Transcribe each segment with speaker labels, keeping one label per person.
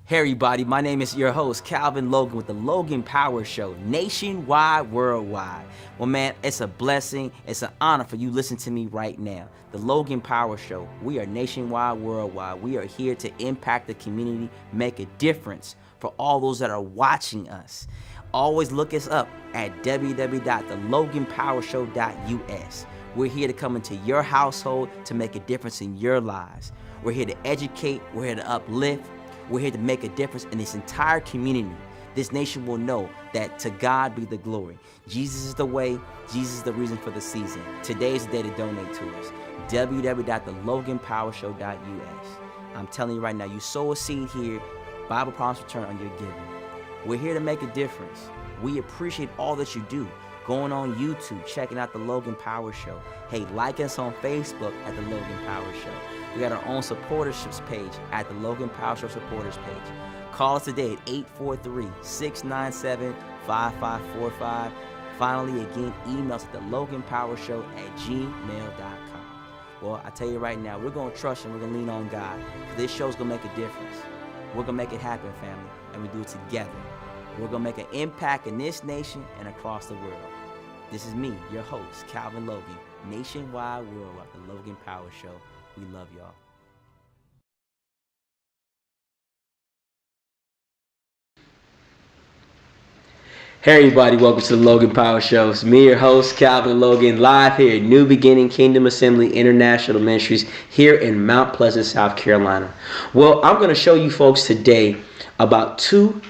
Speaker 1: Hey everybody, my name is your host, Calvin Logan with the Logan Power Show, nationwide, worldwide. Well man, it's a blessing, it's an honor for you listening to me right now. The Logan Power Show, we are nationwide, worldwide. We are here to impact the community, make a difference for all those that are watching us. Always look us up at www.theloganpowershow.us. We're here to come into your household to make a difference in your lives. We're here to educate, we're here to uplift, we're here to make a difference in this entire community. This nation will know that to God be the glory. Jesus is the way, Jesus is the reason for the season. Today is the day to donate to us. www.theloganpowershow.us. I'm telling you right now, you sow a seed here, Bible promise return on your giving. We're here to make a difference. We appreciate all that you do. Going on YouTube, checking out the Logan Power Show. Hey, like us on Facebook at the Logan Power Show. We got our own supporterships page at the Logan Power Show supporters page. Call us today at 843-697-5545. Finally, again, email us at the loganpowershow@gmail.com. Well, I tell you right now, we're going to trust and we're going to lean on God. This show's going to make a difference. We're going to make it happen, family, and we do it together. We're going to make an impact in this nation and across the world. This is me, your host, Calvin Logan, nationwide, worldwide, the Logan Power Show. We love y'all. Hey everybody, welcome to the Logan Power Show. It's me, your host, Calvin Logan, live here at New Beginning Kingdom Assembly International Ministries here in Mount Pleasant, South Carolina. Well, I'm going to show you folks today about two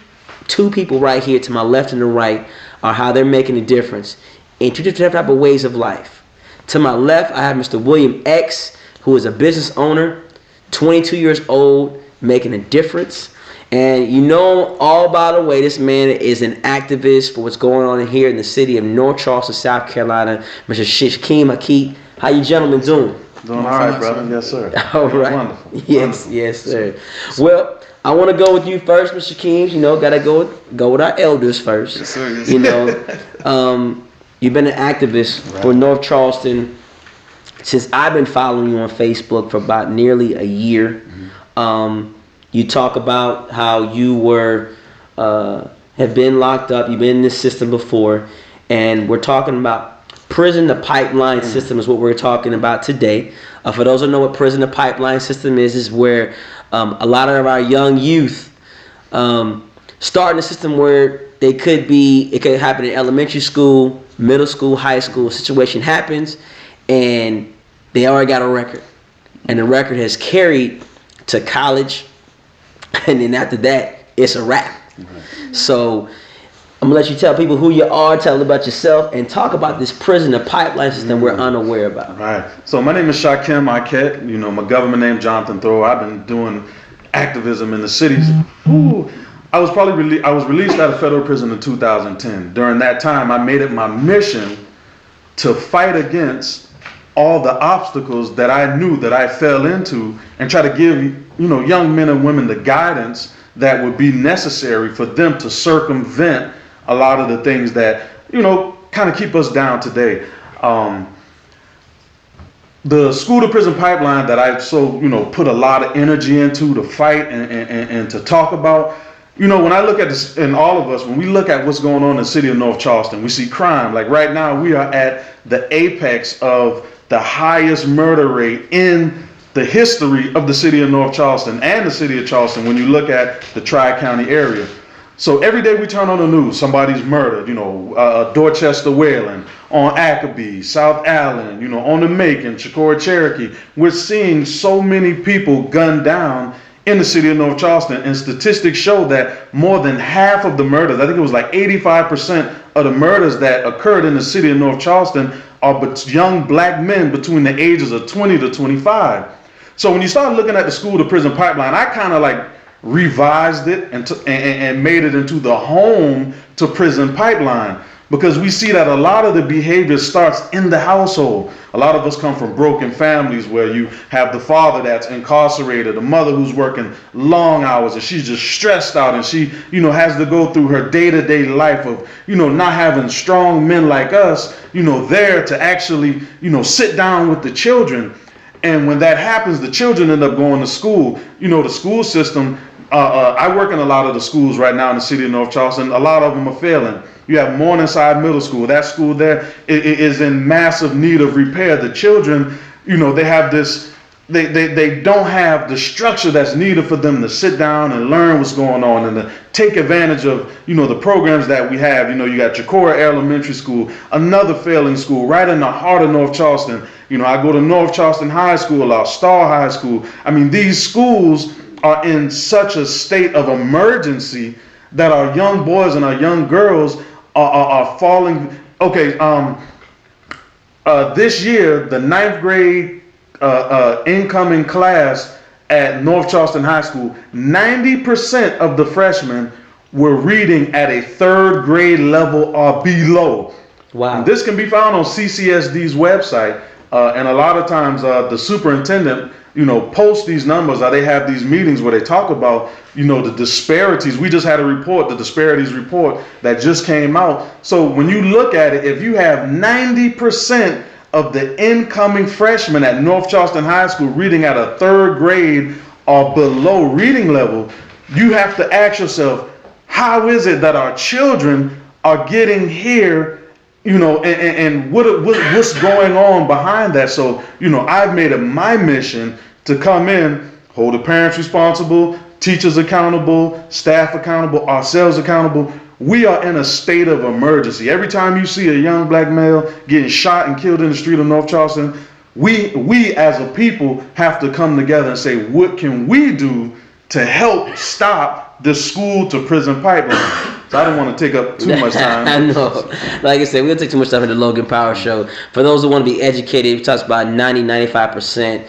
Speaker 1: people right here to my left and the right are how they're making a difference in two different type of ways of life. To my left, I have Mr. William X, who is a business owner, 22 years old, making a difference. And you know all by the way, this man is an activist for what's going on here in the city of North Charleston, South Carolina. Mr. Shakeem Akhet, how you gentlemen doing?
Speaker 2: Doing all right, brother. Yes, sir.
Speaker 1: All right.
Speaker 2: Wonderful.
Speaker 1: Yes,
Speaker 2: Wonderful.
Speaker 1: yes, sir. Well, I want to go with you first, Mr. Shakeem. You know, gotta go with our elders first.
Speaker 2: Yes, sir. Yes,
Speaker 1: you know, you've been an activist for North Charleston since I've been following you on Facebook for about nearly a year. Mm-hmm. You talk about how you have been locked up. You've been in this system before, and we're talking about prison to pipeline system is what we're talking about today. For those who know what prison to pipeline system is where a lot of our young youth start in a system where it could happen in elementary school, middle school, high school. A situation happens, and they already got a record, and the record has carried to college. And then after that, it's a wrap. Mm-hmm. So I'm going to let you tell people who you are, tell them about yourself, and talk about this prison and pipeline system we're unaware about.
Speaker 2: Right. So my name is Shakeem Akhet. You know, my government name Jonathan Thrower. I've been doing activism in the cities. I was released out of federal prison in 2010. During that time, I made it my mission to fight against all the obstacles that I knew that I fell into and try to give young men and women the guidance that would be necessary for them to circumvent a lot of the things that, kind of keep us down today. The school to prison pipeline that I put a lot of energy into to fight and to talk about, when I look at this, and all of us, when we look at what's going on in the city of North Charleston, we see crime. Like right now, we are at the apex of the highest murder rate in the history of the city of North Charleston and the city of Charleston when you look at the Tri-County area. So every day we turn on the news, somebody's murdered, Dorchester, Wayland, on Ackaby, South Allen, on the Macon, Chicora, Cherokee. We're seeing so many people gunned down in the city of North Charleston, and statistics show that more than half of the murders, I think it was like 85% of the murders that occurred in the city of North Charleston are young black men between the ages of 20 to 25. So when you start looking at the school to prison pipeline, I kind of like revised it and made it into the home to prison pipeline, because we see that a lot of the behavior starts in the household. A lot of us come from broken families where you have the father that's incarcerated, a mother who's working long hours and she's just stressed out, and she, has to go through her day-to-day life of, not having strong men like us, there to actually, sit down with the children. And when that happens, the children end up going to school. The school system I work in a lot of the schools right now in the city of North Charleston. A lot of them are failing. You have Morningside Middle School. That school there is in massive need of repair. The children, they have this, they don't have the structure that's needed for them to sit down and learn what's going on and to take advantage of, the programs that we have. You got Chicora Elementary School, another failing school right in the heart of North Charleston. I go to North Charleston High School, or Star High School. I mean, these schools are in such a state of emergency that our young boys and our young girls are falling. Okay, this year, the 9th grade incoming class at North Charleston High School, 90% of the freshmen were reading at a 3rd grade level or below.
Speaker 1: Wow.
Speaker 2: And this can be found on CCSD's website, and a lot of times the superintendent post these numbers, or they have these meetings where they talk about, the disparities. We just had a report, the disparities report that just came out. So when you look at it, if you have 90% of the incoming freshmen at North Charleston High School reading at a 3rd grade or below reading level, you have to ask yourself, how is it that our children are getting here, and what's going on behind that? So, I've made it my mission to come in, hold the parents responsible, teachers accountable, staff accountable, ourselves accountable. We are in a state of emergency. Every time you see a young black male getting shot and killed in the street of North Charleston, we as a people have to come together and say, what can we do to help stop the school to prison pipeline? So I don't want to take up too much time.
Speaker 1: I know. Like I said, we'll take too much stuff in the Logan Power Show. For those who want to be educated, we talked about 95%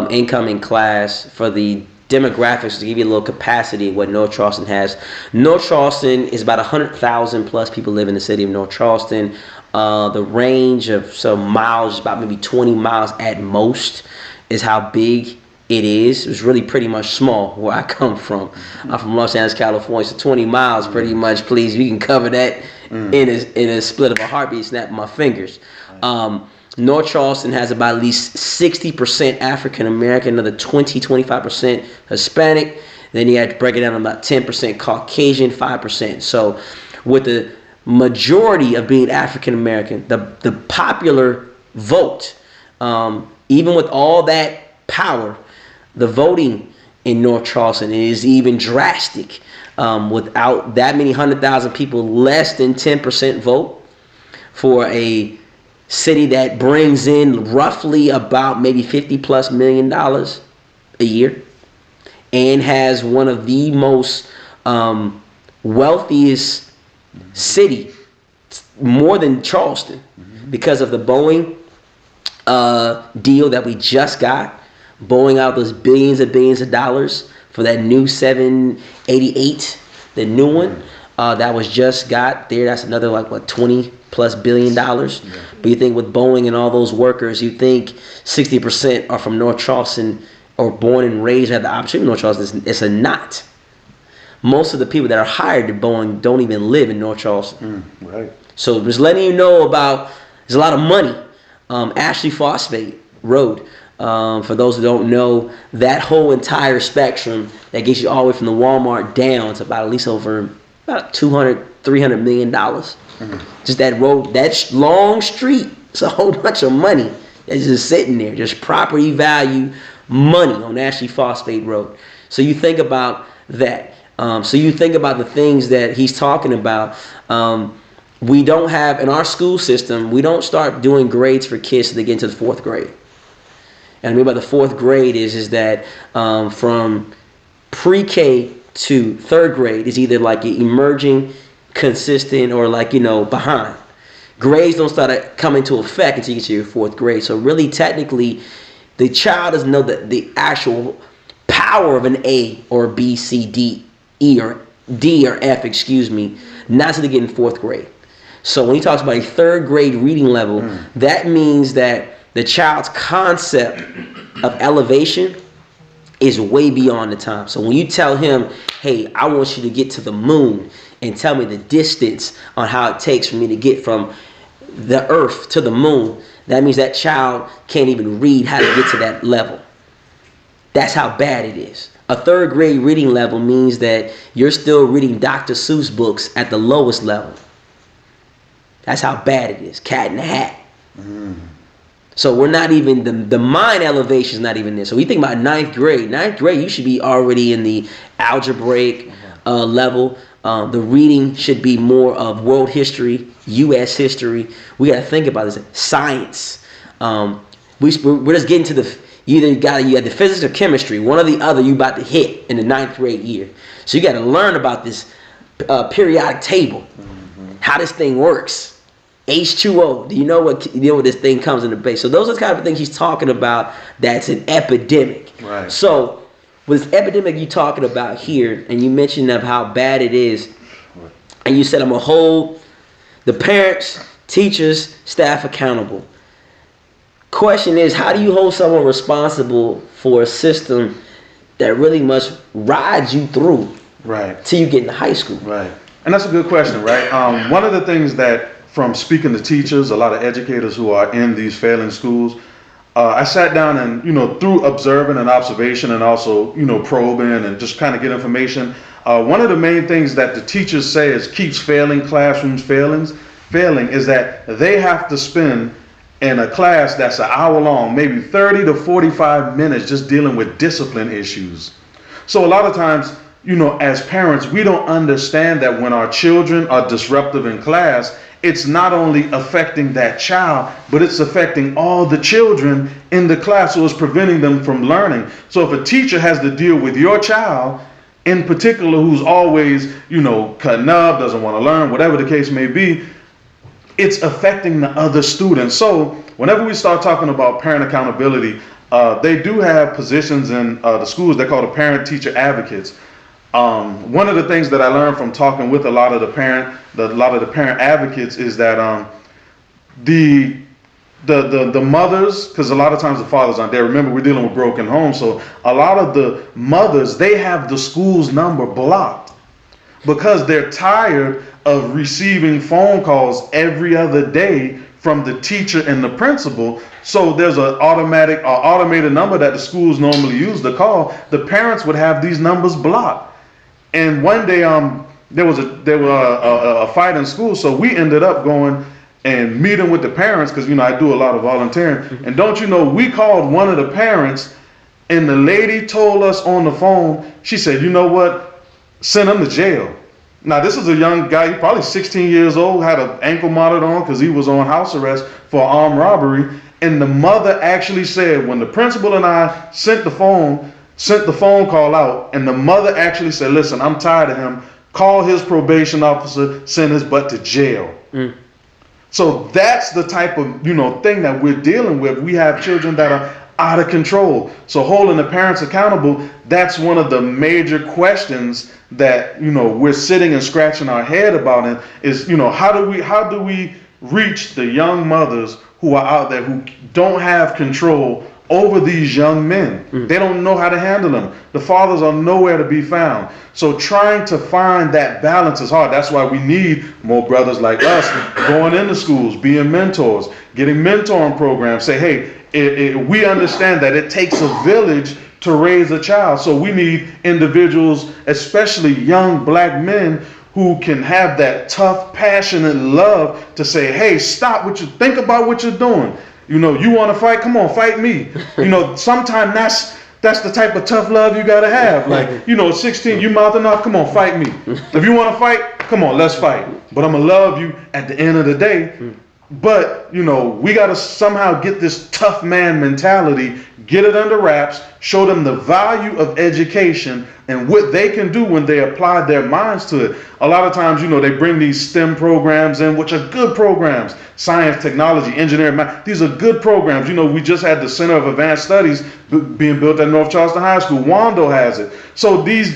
Speaker 1: incoming class for the demographics to give you a little capacity of what North Charleston has. North Charleston is about 100,000 plus people live in the city of North Charleston. The range of some miles, about maybe 20 miles at most, is how big it is. It's really pretty much small where I come from. I'm from Los Angeles, California, so 20 miles pretty much, please. You can cover that in a split of a heartbeat, snap of my fingers. North Charleston has about at least 60% African American, another 25% Hispanic. Then you have to break it down to about 10% Caucasian, 5%. So with the majority of being African American, the popular vote, even with all that power, the voting in North Charleston is even drastic. Without that many 100,000 people, less than 10% vote for a city that brings in roughly about maybe $50+ million a year and has one of the most wealthiest city, more than Charleston, because of the Boeing deal that we just got. Boeing out those billions of dollars for that new 788, the new one that was just got there. That's another $20+ billion. But you think with Boeing and all those workers, you think 60% are from North Charleston or born and raised at the opportunity in North Charleston. It's a not. Most of the people that are hired at Boeing don't even live in North Charleston.
Speaker 2: Right.
Speaker 1: So just letting you know about, there's a lot of money. Ashley Phosphate Road. For those who don't know, that whole entire spectrum that gets you all the way from the Walmart down to about at least over about $200-300 million. Just that road, that long street, it's a whole bunch of money that's just sitting there, just property value money on Ashley Phosphate Road. So you think about that. So you think about the things that he's talking about. We don't have, in our school system, we don't start doing grades for kids till they get into the 4th grade. And I mean by the 4th grade is that from pre-K to 3rd grade is either like emerging, consistent, or behind. Grades don't start coming into effect until you get to your 4th grade. So really, technically, the child doesn't know the actual power of an A or B, C, D, E, or D or F, not until they get in 4th grade. So when he talks about a 3rd grade reading level, that means that the child's concept of elevation is way beyond the time. So when you tell him, hey, I want you to get to the moon and tell me the distance on how it takes for me to get from the earth to the moon, that means that child can't even read how to get to that level. That's how bad it is. A third grade reading level means that you're still reading Dr. Seuss books at the lowest level. That's how bad it is. Cat in the Hat. So we're not even, the mind elevation is not even there. So we think about ninth grade. Ninth grade, you should be already in the algebraic level. The reading should be more of world history, U.S. history. We got to think about this. Science. We're just getting to the, you had the physics or chemistry. One or the other you about to hit in the ninth grade year. So you got to learn about this periodic table. How this thing works. H2O. Do you know what this thing comes in the base? So those are the kind of things he's talking about. That's an epidemic.
Speaker 2: Right.
Speaker 1: So with this epidemic you're talking about here, and you mentioned of how bad it is, and you said I'm gonna hold the parents, teachers, staff accountable. Question is, how do you hold someone responsible for a system that really must ride you through,
Speaker 2: right,
Speaker 1: till you get into high school?
Speaker 2: Right. And that's a good question, right? One of the things that, from speaking to teachers, a lot of educators who are in these failing schools, I sat down and, through observing and observation and also, probing and just kind of get information. One of the main things that the teachers say is keeps failing classrooms failing is that they have to spend in a class that's an hour long, maybe 30 to 45 minutes just dealing with discipline issues. So a lot of times, as parents, we don't understand that when our children are disruptive in class, it's not only affecting that child, but it's affecting all the children in the class, so it's preventing them from learning. So if a teacher has to deal with your child in particular who's always, cutting up, doesn't want to learn, whatever the case may be, it's affecting the other students. So whenever we start talking about parent accountability, they do have positions in the schools. They're called the parent-teacher advocates. One of the things that I learned from talking with a lot of the parent advocates is that the mothers, because a lot of times the fathers aren't there. Remember, we're dealing with broken homes, so a lot of the mothers, they have the school's number blocked because they're tired of receiving phone calls every other day from the teacher and the principal. So there's an automated number that the schools normally use to call. The parents would have these numbers blocked. And one day, there was a fight in school, so we ended up going and meeting with the parents because I do a lot of volunteering. And don't you know, we called one of the parents, and the lady told us on the phone. She said, "You know what? Send him to jail." Now this is a young guy, he probably 16 years old, had an ankle monitor on because he was on house arrest for armed robbery. And the mother actually said, when the principal and I sent the phone call out, and the mother actually said, "Listen, I'm tired of him. Call his probation officer, send his butt to jail." So that's the type of thing that we're dealing with. We have children that are out of control. So holding the parents accountable, that's one of the major questions that we're sitting and scratching our head about. It is how do we reach the young mothers who are out there who don't have control over these young men. They don't know how to handle them. The fathers are nowhere to be found. So trying to find that balance is hard. That's why we need more brothers like us going into schools, being mentors, getting mentoring programs. Say, hey, we understand that it takes a village to raise a child. So we need individuals, especially young black men, who can have that tough, passionate love to say, hey, stop what you think about what you're doing. You want to fight? Come on, fight me. Sometimes that's the type of tough love you got to have. Like, 16, you mouthing off, come on, fight me. If you want to fight, come on, let's fight. But I'm going to love you at the end of the day. But, we got to somehow get this tough man mentality, get it under wraps, show them the value of education and what they can do when they apply their minds to it. A lot of times, they bring these STEM programs in, which are good programs. Science, technology, engineering, math. These are good programs. We just had the Center of Advanced Studies being built at North Charleston High School. Wando has it. So these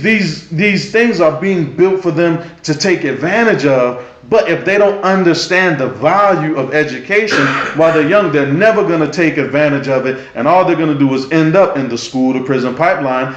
Speaker 2: things are being built for them to take advantage of. But if they don't understand the value of education while they're young, they're never going to take advantage of it. And all they're going to do is end up in the school to prison pipeline,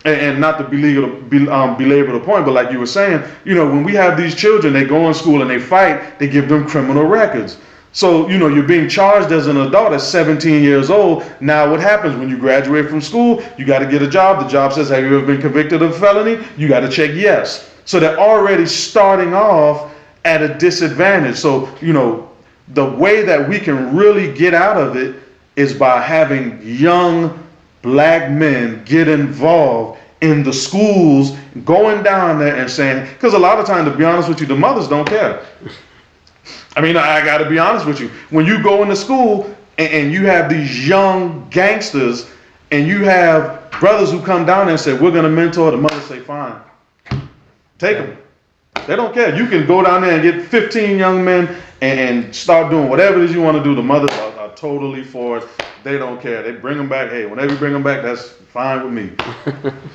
Speaker 2: and not to belabor the point, but like you were saying, when we have these children, they go in school and they fight, they give them criminal records. So, you know, you're being charged as an adult at 17 years old. Now, what happens when you graduate from school? You got to get a job. The job says, have you ever been convicted of a felony? You got to check yes. So they're already starting off at a disadvantage. So, you know, the way that we can really get out of it is by having young black men get involved in the schools, going down there and saying, because a lot of times, to be honest with you, the mothers don't care. I mean, I got to be honest with you. When you go into school and you have these young gangsters and you have brothers who come down there and say, we're going to mentor, the mothers say, fine, take them. They don't care. You can go down there and get 15 young men and start doing whatever it is you want to do. The mothers are totally for it. They don't care. They bring them back. Hey, whenever you bring them back, that's fine with me.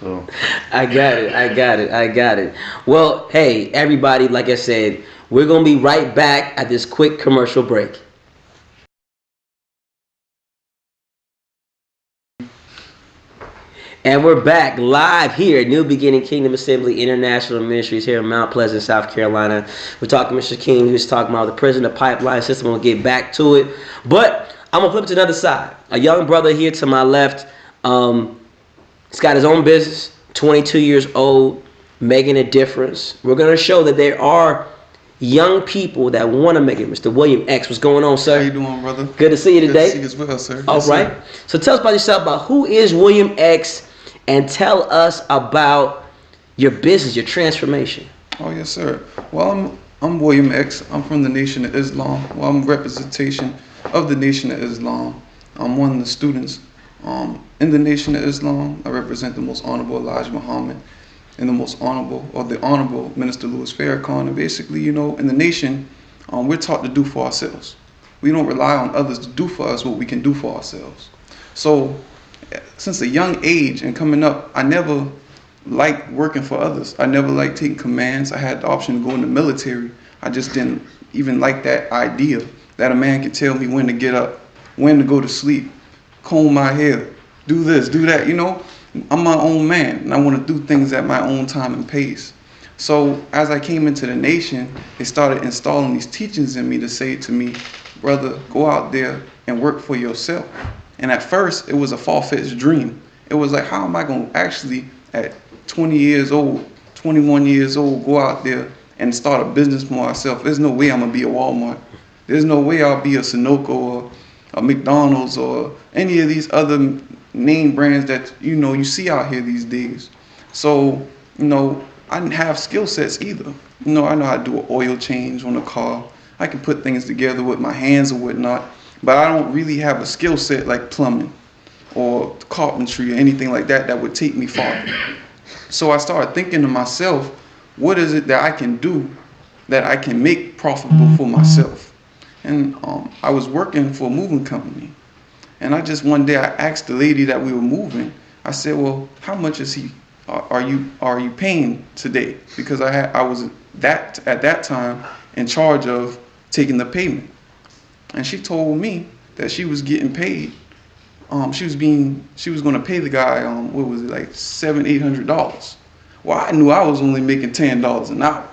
Speaker 2: So
Speaker 1: I got it. Well, hey, everybody, like I said, we're going to be right back at this quick commercial break. And we're back live here at New Beginning Kingdom Assembly International Ministries here in Mount Pleasant, South Carolina. We're talking to Mr. King, who's talking about the prison, the pipeline system. We'll get back to it. But I'm going to flip it to the other side. A young brother here to my left, he's got his own business, 22 years old, making a difference. We're going to show that there are young people that want to make it. Mr. William X, what's going on, sir?
Speaker 3: How you doing, brother?
Speaker 1: Good to see you today.
Speaker 3: Good to see you as well, sir.
Speaker 1: All
Speaker 3: yes,
Speaker 1: right.
Speaker 3: Sir.
Speaker 1: So tell us about yourself, about who is William X, and tell us about your business, your transformation.
Speaker 3: Oh, yes, sir. Well, I'm William X. I'm from the Nation of Islam. Well, I'm a representation of the Nation of Islam. I'm one of the students in the Nation of Islam. I represent the Most Honorable Elijah Muhammad and the Most Honorable, or the Honorable Minister Louis Farrakhan. And basically, you know, in the nation, we're taught to do for ourselves. We don't rely on others to do for us what we can do for ourselves. So, since a young age and coming up, I never liked working for others. I never liked taking commands. I had the option to go in the military. I just didn't even like that idea that a man could tell me when to get up, when to go to sleep, comb my hair, do this, do that. You know, I'm my own man, and I want to do things at my own time and pace. So as I came into the nation, they started installing these teachings in me to say to me, brother, go out there and work for yourself. And at first, it was a far-fetched dream. It was like, how am I going to actually, at 20 years old, 21 years old, go out there and start a business for myself? There's no way I'm going to be a Walmart. There's no way I'll be a Sunoco or a McDonald's or any of these other name brands that, you know, you see out here these days. So, you know, I didn't have skill sets either. You know, I know how to do an oil change on a car. I can put things together with my hands or whatnot. But I don't really have a skill set like plumbing or carpentry or anything like that that would take me far. So I started thinking to myself, what is it that I can do that I can make profitable for myself? And I was working for a moving company. And I just one day I asked the lady that we were moving, I said, well, how much is are you paying today? Because I was at that time in charge of taking the payment. And she told me that she was getting paid. She was going to pay the guy, what was it, like $700-800. Well, I knew I was only making $10 an hour,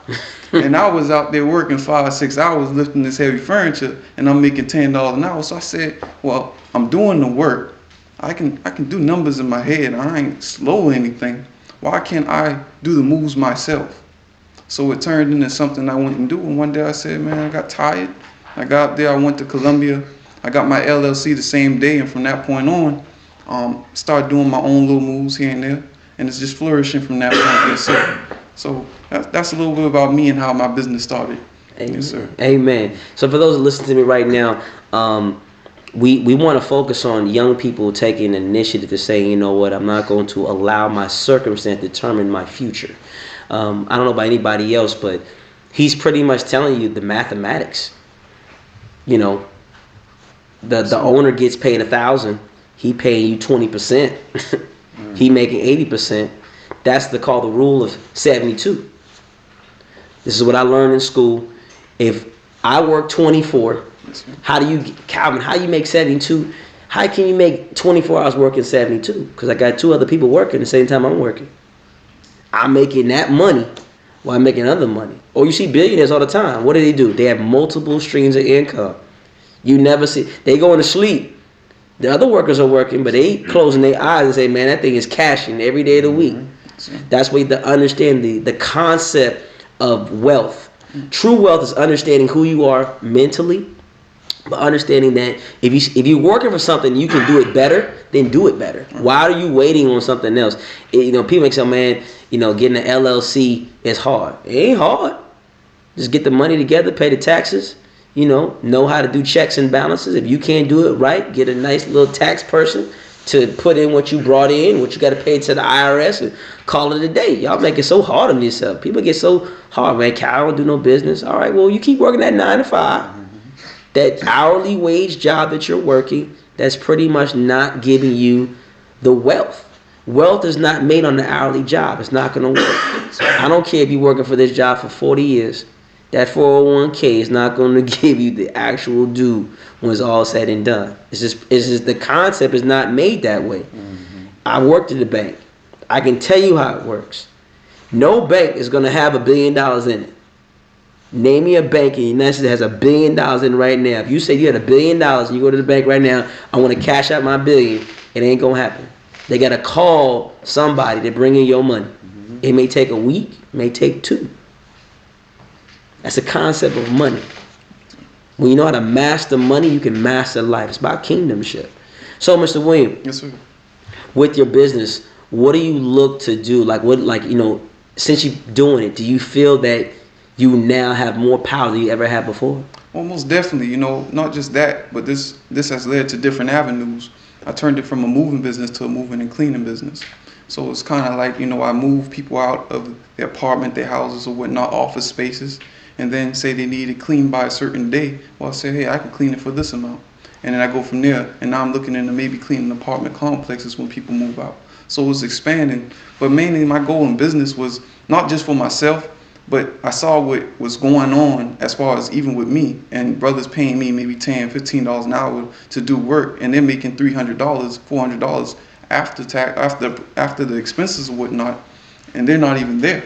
Speaker 3: and I was out there working 5-6 hours lifting this heavy furniture, and I'm making $10 an hour. So I said, well, I'm doing the work. I can do numbers in my head. I ain't slow or anything. Why can't I do the moves myself? So it turned into something I went and do. And one day I said, man, I got tired. I got up there, I went to Columbia, I got my LLC the same day, and from that point on, started doing my own little moves here and there, and it's just flourishing from that point. Yes, sir. So that's a little bit about me and how my business started.
Speaker 1: Amen.
Speaker 3: Yes, sir.
Speaker 1: Amen. So for those that listen to me right now, we want to focus on young people taking an initiative to say, you know what, I'm not going to allow my circumstance to determine my future. I don't know about anybody else, but he's pretty much telling you the mathematics. You know, the owner gets paid 1,000, he paying you 20%, he making 80%. That's the rule of 72. This is what I learned in school. If I work 24, how do you make 72? How can you make 24 hours working 72? Because I got 2 other people working the same time I'm working. I'm making that money while I'm making other money. Or you see billionaires all the time. What do? They have multiple streams of income. You never see. They going to sleep. The other workers are working, but they closing their eyes and say, man, that thing is cashing every day of the week. That's why you understand the concept of wealth. True wealth is understanding who you are mentally, but understanding that if you're working for something, you can do it better, then do it better. Why are you waiting on something else? People make some man, getting an LLC is hard. It ain't hard. Just get the money together, pay the taxes. Know how to do checks and balances. If you can't do it right, get a nice little tax person to put in what you brought in, what you got to pay to the IRS, and call it a day. Y'all make it so hard on yourself. People get so hard, man. I don't do no business. All right, well, you keep working that 9 to 5. That hourly wage job that you're working, that's pretty much not giving you the wealth. Wealth is not made on the hourly job. It's not going to work. I don't care if you're working for this job for 40 years. That 401k is not going to give you the actual due when it's all said and done. It's just the concept is not made that way. I worked at the bank. I can tell you how it works. No bank is going to have $1 billion in it. Name me a bank in the United States that has $1 billion in it right now. If you say you had $1 billion and you go to the bank right now, I want to cash out my $1 billion, it ain't going to happen. They got to call somebody to bring in your money. It may take a week, it may take 2. That's the concept of money. When you know how to master money, you can master life. It's about kingdomship. So, Mr. William,
Speaker 3: Yes, sir.
Speaker 1: with your business, what do you look to do? Since you're doing it, do you feel that you now have more power than you ever had before?
Speaker 3: Well, most definitely. Not just that, but this has led to different avenues. I turned it from a moving business to a moving and cleaning business. So it's kind of like, I move people out of their apartment, their houses or whatnot, office spaces, and then say they need it cleaned by a certain day. Well, I say, hey, I can clean it for this amount. And then I go from there, and now I'm looking into maybe cleaning apartment complexes when people move out. So it was expanding. But mainly my goal in business was not just for myself, but I saw what was going on as far as even with me, and brothers paying me maybe $10, $15 an hour to do work, and they're making $300, $400 after tax, after the expenses and whatnot, and they're not even there.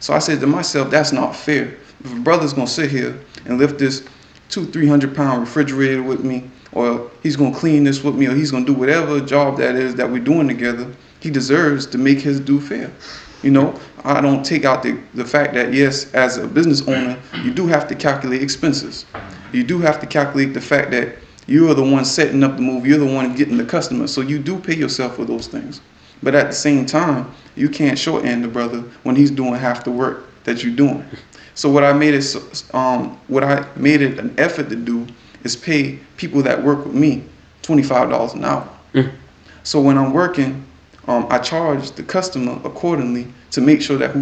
Speaker 3: So I said to myself, that's not fair. If a brother's gonna sit here and lift this 200-300 pound refrigerator with me, or he's gonna clean this with me, or he's gonna do whatever job that is that we're doing together, he deserves to make his due fair. I don't take out the fact that, yes, as a business owner, you do have to calculate expenses. You do have to calculate the fact that you are the one setting up the move, you're the one getting the customer, so you do pay yourself for those things. But at the same time, you can't short-end the brother when he's doing half the work that you're doing. So what I made it an effort to do is pay people that work with me $25 an hour. So when I'm working, I charge the customer accordingly to make sure that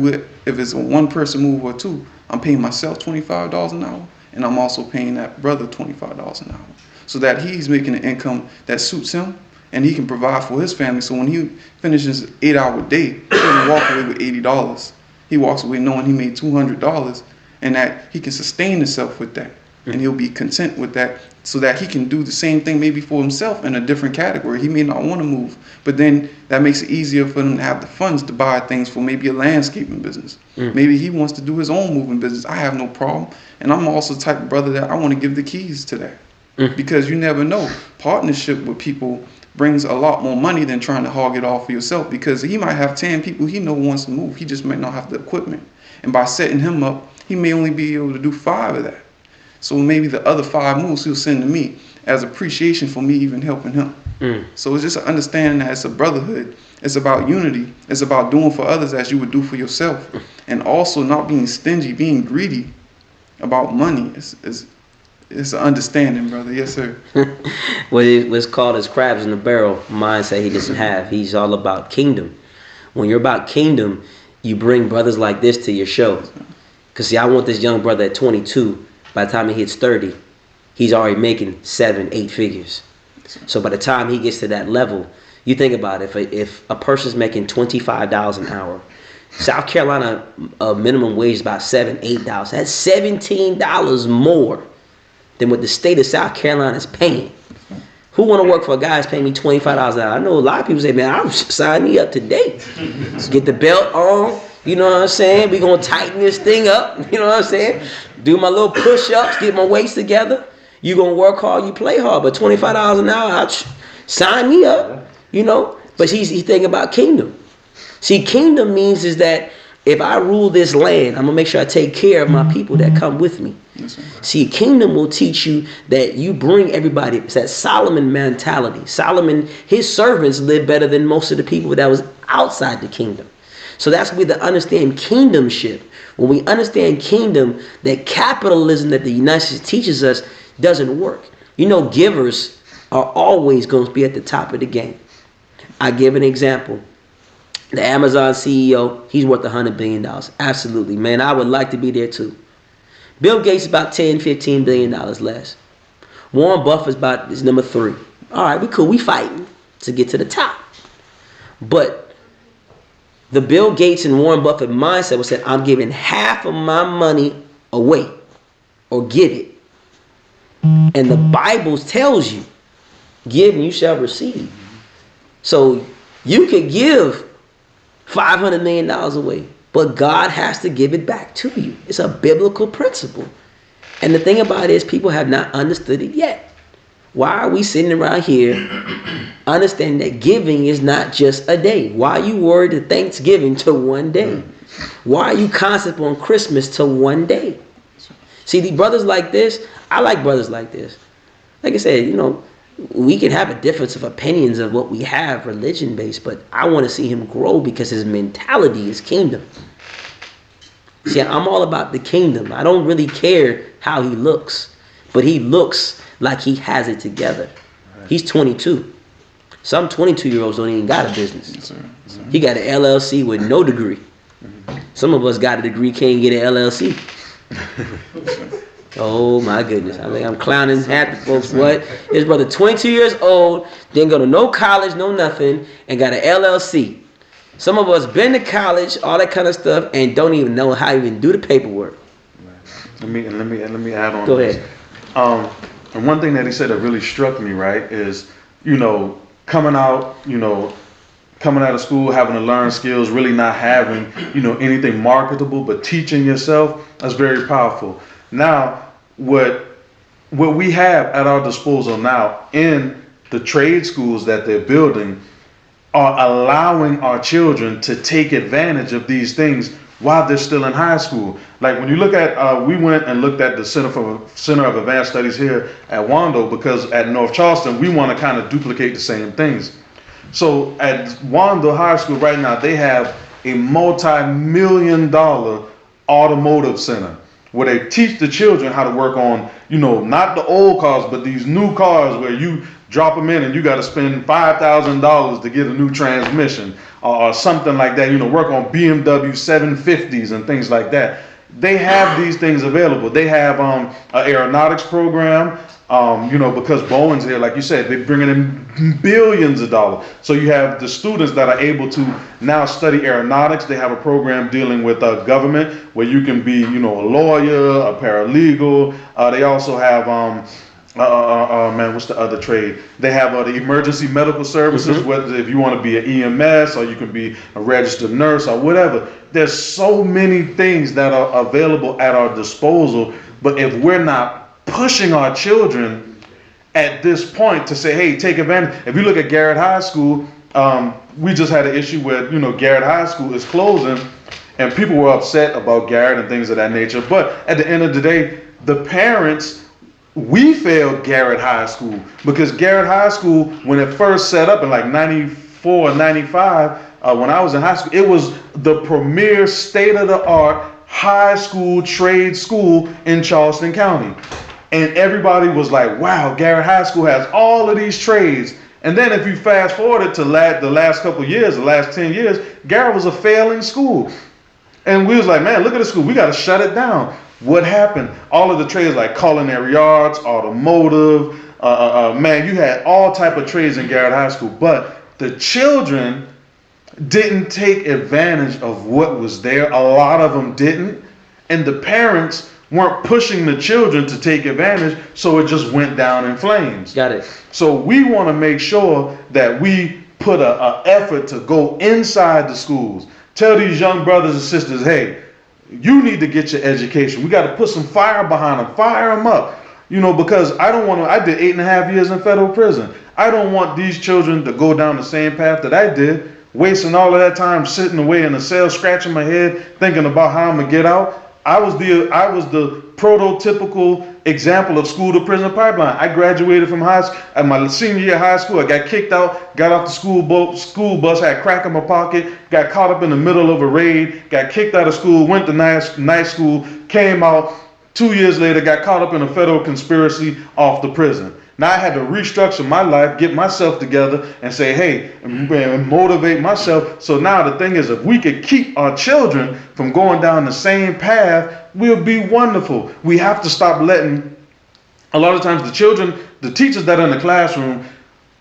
Speaker 3: if it's a one person move or 2, I'm paying myself $25 an hour, and I'm also paying that brother $25 an hour, so that he's making an income that suits him and he can provide for his family. So when he finishes an 8-hour day, he doesn't walk away with $80. He walks away knowing he made $200, and that he can sustain himself with that, and he'll be content with that, so that he can do the same thing maybe for himself in a different category. He may not want to move, but then that makes it easier for him to have the funds to buy things for maybe a landscaping business. Maybe he wants to do his own moving business. I have no problem. And I'm also the type of brother that I want to give the keys to that. Because you never know. Partnership with people brings a lot more money than trying to hog it all for yourself, because he might have 10 people he know wants to move. He just might not have the equipment. And by setting him up, he may only be able to do 5 of that. So maybe the other 5 moves he'll send to me as appreciation for me even helping him. So it's just an understanding that it's a brotherhood. It's about unity. It's about doing for others as you would do for yourself. And also not being stingy, being greedy about money. It's an understanding, brother. Yes, sir.
Speaker 1: What's called as crabs in the barrel mindset he doesn't have. He's all about kingdom. When you're about kingdom, you bring brothers like this to your show. Because see, I want this young brother at 22, by the time he hits 30, he's already making 7-8 figures. So by the time he gets to that level, you think about it, if a person's making $25 an hour, South Carolina minimum wage is about $7-8. That's $17 more than what the state of South Carolina is paying. Who want to work for a guy that's paying me $25 an hour? I know a lot of people say, man, I'll sign me up today. Get the belt on. You know what I'm saying? We're going to tighten this thing up. You know what I'm saying? Do my little push-ups, get my weights together. You gonna work hard, you play hard, but $25 an hour, sign me up, you know. But he's thinking about kingdom. See, kingdom means is that if I rule this land, I'm gonna make sure I take care of my people that come with me. See, kingdom will teach you that you bring everybody. It's that Solomon mentality. Solomon, his servants lived better than most of the people that was outside the kingdom. So that's where we understand kingdomship. When we understand kingdom, that capitalism that the United States teaches us doesn't work. You know, givers are always going to be at the top of the game. I give an example. The Amazon CEO, he's worth $100 billion. Absolutely, man. I would like to be there too. Bill Gates is about $10-15 billion less. Warren Buffett's is number 3. All right, we cool. We fighting to get to the top. But the Bill Gates and Warren Buffett mindset was that I'm giving half of my money away or give it. And the Bible tells you, give and you shall receive. So you could give $500 million away, but God has to give it back to you. It's a biblical principle. And the thing about it is people have not understood it yet. Why are we sitting around here understanding that giving is not just a day? Why are you worried to Thanksgiving to one day? Why are you constant on Christmas to one day? See, the brothers like this, I like brothers like this. Like I said, you know, we can have a difference of opinions of what we have religion-based, but I want to see him grow because his mentality is kingdom. See, I'm all about the kingdom. I don't really care how he looks, but he looks like he has it together. He's 22. Some 22-year-olds don't even got a business. He got an LLC with no degree. Some of us got a degree, can't get an LLC. Oh my goodness. I think I'm clowning half the folks. What? His brother 22 years old, didn't go to no college, no nothing, and got an LLC. Some of us been to college, all that kind of stuff, and don't even know how to even do the paperwork.
Speaker 2: Let me add on.
Speaker 1: Go ahead.
Speaker 2: And one thing that he said that really struck me, right, is, you know, coming out of school, having to learn skills, really not having, you know, anything marketable, but teaching yourself, that's very powerful. Now, what we have at our disposal now in the trade schools that they're building are allowing our children to take advantage of these things while they're still in high school. Like when you look at, we went and looked at the Center of Advanced Studies here at Wando, because at North Charleston, we want to kind of duplicate the same things. So at Wando High School right now, they have a multi-million-dollar automotive center where they teach the children how to work on, you know, not the old cars, but these new cars where you drop them in and you got to spend $5,000 to get a new transmission or something like that, you know, work on BMW 750s and things like that. They have these things available. They have an aeronautics program, you know, because Boeing's here, like you said, they're bringing in billions of dollars. So you have the students that are able to now study aeronautics. They have a program dealing with government where you can be, you know, a lawyer, a paralegal. They also have, man, what's the other trade? They have the emergency medical services, whether if you want to be an EMS or you can be a registered nurse or whatever. There's so many things that are available at our disposal, but if we're not pushing our children at this point to say, hey, take advantage. If you look at Garrett High School, we just had an issue where, you know, Garrett High School is closing and people were upset about Garrett and things of that nature. But at the end of the day, the parents, we failed Garrett High School because Garrett High School, when it first set up in like 94 or 95, when I was in high school, it was the premier state-of-the-art high school trade school in Charleston County. And everybody was like, wow, Garrett High School has all of these trades. And then if you fast forward it to the last couple of years, the last 10 years, Garrett was a failing school. And we was like, man, look at the school. We got to shut it down. What happened? All of the trades like culinary arts, automotive, man, you had all type of trades in Garrett High School. But the children didn't take advantage of what was there. A lot of them didn't. And the parents weren't pushing the children to take advantage, so it just went down in flames.
Speaker 1: Got it.
Speaker 2: So we want to make sure that we put an effort to go inside the schools. Tell these young brothers and sisters, hey, you need to get your education. We got to put some fire behind them. Fire them up. because I don't want to. I did 8.5 years in federal prison. I don't want these children to go down the same path that I did, wasting all of that time sitting away in a cell, scratching my head, thinking about how I'm gonna get out. I was the prototypical example of school to prison pipeline. I graduated from high school at my senior year of high school. I got kicked out, got off the school bus, had crack in my pocket, got caught up in the middle of a raid, got kicked out of school, went to night school, came out. 2 years later, got caught up in a federal conspiracy off the prison. Now I had to restructure my life, get myself together, and say, hey, and motivate myself. So now the thing is, if we could keep our children from going down the same path, we'll be wonderful. We have to stop letting, a lot of times the teachers that are in the classroom,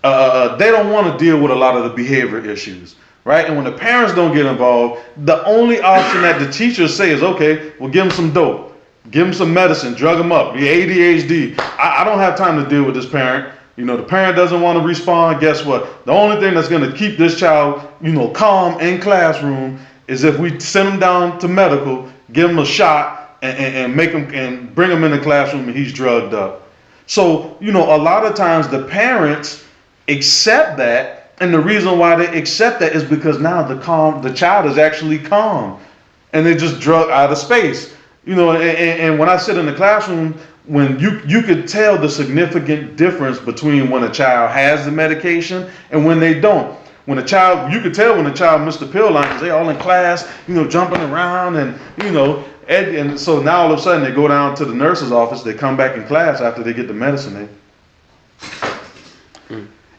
Speaker 2: they don't want to deal with a lot of the behavior issues, right? And when the parents don't get involved, the only option that the teachers say is, okay, well, give them some dope. Give them some medicine, drug them up. The ADHD. I don't have time to deal with this parent. The parent doesn't want to respond. Guess what? The only thing that's going to keep this child, calm in classroom is if we send him down to medical, give him a shot, and make him and bring him in the classroom and he's drugged up. So, a lot of times the parents accept that, and the reason why they accept that is because now the child is actually calm, and they just drug out of space. And when I sit in the classroom, when you could tell the significant difference between when a child has the medication and when they don't. When a child, you could tell when a child missed the pill line because they all in class, jumping around and so now all of a sudden they go down to the nurse's office, they come back in class after they get the medicine.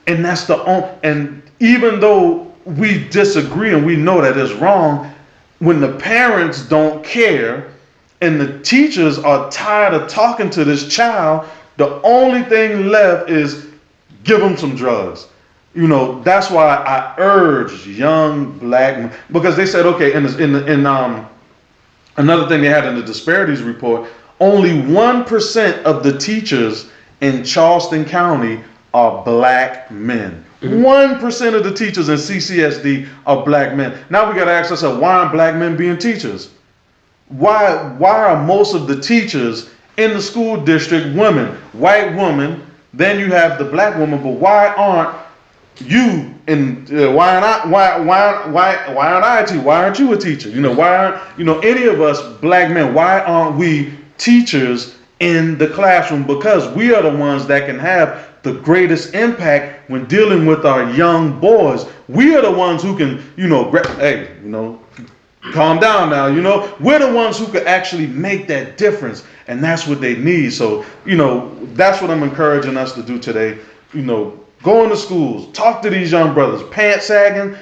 Speaker 2: And that's and even though we disagree and we know that it's wrong, when the parents don't care, and the teachers are tired of talking to this child, the only thing left is give them some drugs. That's why I urge young black men, because they said, okay, another thing they had in the disparities report, only 1% of the teachers in Charleston County are black men. 1% of the teachers in CCSD are black men. Now we got to ask ourselves, why aren't black men being teachers? Why are most of the teachers in the school district women, white women? Then you have the black woman, but why aren't you why aren't I a teacher? Why aren't you a teacher? Why aren't any of us black men? Why aren't we teachers in the classroom? Because we are the ones that can have the greatest impact when dealing with our young boys. We are the ones who can, calm down now, we're the ones who could actually make that difference, and that's what they need. So, that's what I'm encouraging us to do today. Go into schools, talk to these young brothers, pants sagging.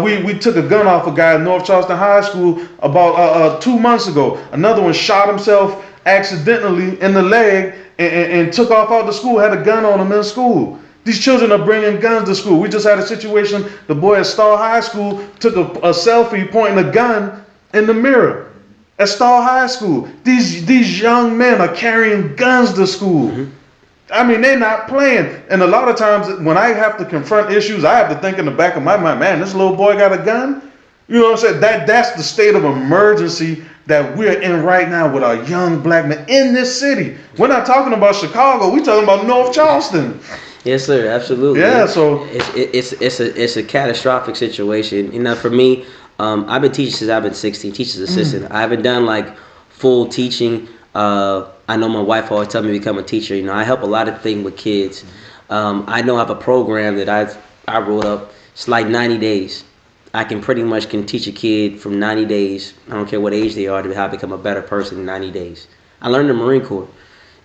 Speaker 2: We took a gun off a guy at North Charleston High School about 2 months ago. Another one shot himself accidentally in the leg and took off out the school, had a gun on him in school. These children are bringing guns to school. We just had a situation, the boy at Starr High School took a selfie pointing a gun in the mirror at Starr High School. These young men are carrying guns to school. I mean, they're not playing. And a lot of times when I have to confront issues, I have to think in the back of my mind, man, this little boy got a gun? You know what I'm saying? That's the state of emergency that we're in right now with our young black men in this city. We're not talking about Chicago. We're talking about North Charleston.
Speaker 1: Yes, sir. Absolutely.
Speaker 2: Yeah. So
Speaker 1: it's a catastrophic situation. For me, I've been teaching since I've been 16, teacher's assistant. I haven't done like full teaching. I know my wife always tells me to become a teacher. I help a lot of things with kids. I know I have a program that I wrote up. It's like 90 days. I can teach a kid from 90 days. I don't care what age they are, to how to become a better person in 90 days. I learned in the Marine Corps.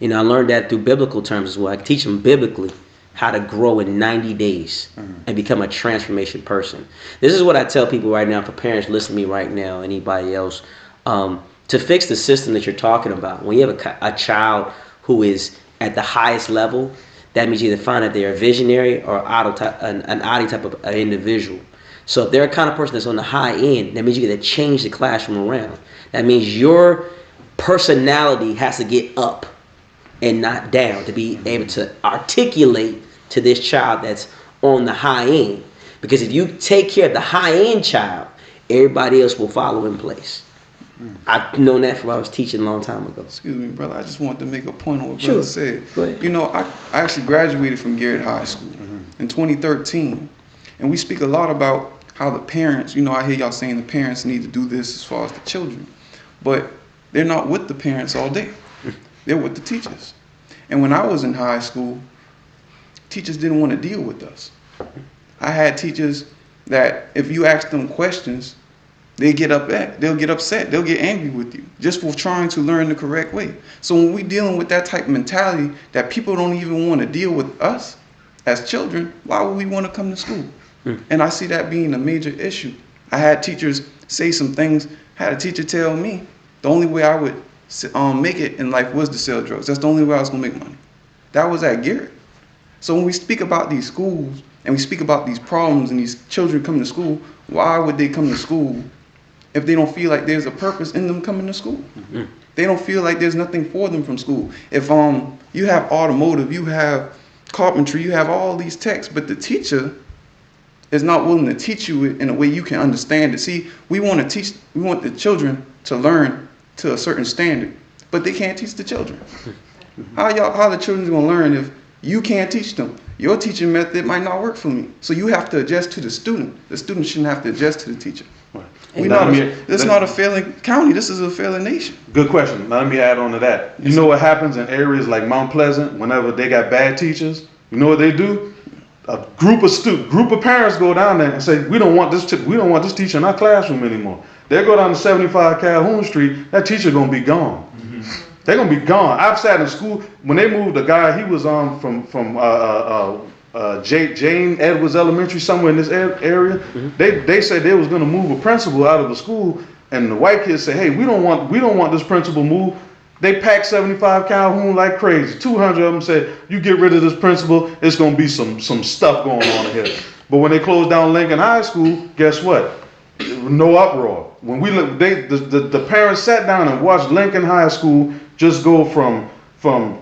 Speaker 1: I learned that through biblical terms as well. I can teach them biblically how to grow in 90 days and become a transformation person. This is what I tell people right now, for parents listening to me right now, anybody else, to fix the system that you're talking about. When you have a child who is at the highest level, that means you either find that they're a visionary or an oddity type of individual. So if they're a kind of person that's on the high end, that means you got to change the classroom around. That means your personality has to get up and not down to be able to articulate to this child that's on the high end. Because if you take care of the high end child, everybody else will follow in place. I've known that from when I was teaching a long time ago.
Speaker 3: Excuse me, brother. I just wanted to make a point on what
Speaker 1: Sure.
Speaker 3: brother said.
Speaker 1: Go ahead.
Speaker 3: You know, I actually graduated from Garrett High School in 2013, and we speak a lot about how the parents. You know, I hear y'all saying the parents need to do this as far as the children, but they're not with the parents all day. They're with the teachers. And when I was in high school, teachers didn't want to deal with us. I had teachers that if you ask them questions, they'll get upset, they'll get angry with you just for trying to learn the correct way. So when we're dealing with that type of mentality that people don't even want to deal with us as children, why would we want to come to school? And I see that being a major issue. I had teachers say some things, had a teacher tell me the only way I would make it in life was to sell drugs. That's the only way I was going to make money. That was at Garrett. So when we speak about these schools and we speak about these problems and these children coming to school, why would they come to school if they don't feel like there's a purpose in them coming to school? They don't feel like there's nothing for them from school. If you have automotive, you have carpentry, you have all these techs, but the teacher is not willing to teach you it in a way you can understand it. See, we want the children to learn to a certain standard, but they can't teach the children. How the children gonna learn if you can't teach them? Your teaching method might not work for me. So you have to adjust to the student. The student shouldn't have to adjust to the teacher. This is not a failing county. This is a failing nation.
Speaker 2: Good question. Now let me add on to that. You know what happens in areas like Mount Pleasant whenever they got bad teachers? You know what they do? A group of parents go down there and say, we don't want this teacher in our classroom anymore. They go down to 75 Calhoun Street, that teacher gonna be gone. They're gonna be gone. I've sat in school when they moved a guy. He was from Jane Edwards Elementary, somewhere in this area. They said they was gonna move a principal out of the school, and the white kids say, hey, we don't want this principal moved. They packed 75 Calhoun like crazy. 200 of them said, you get rid of this principal, it's gonna be some stuff going on here. But when they closed down Lincoln High School, guess what? No uproar. When we look, the parents sat down and watched Lincoln High School just go from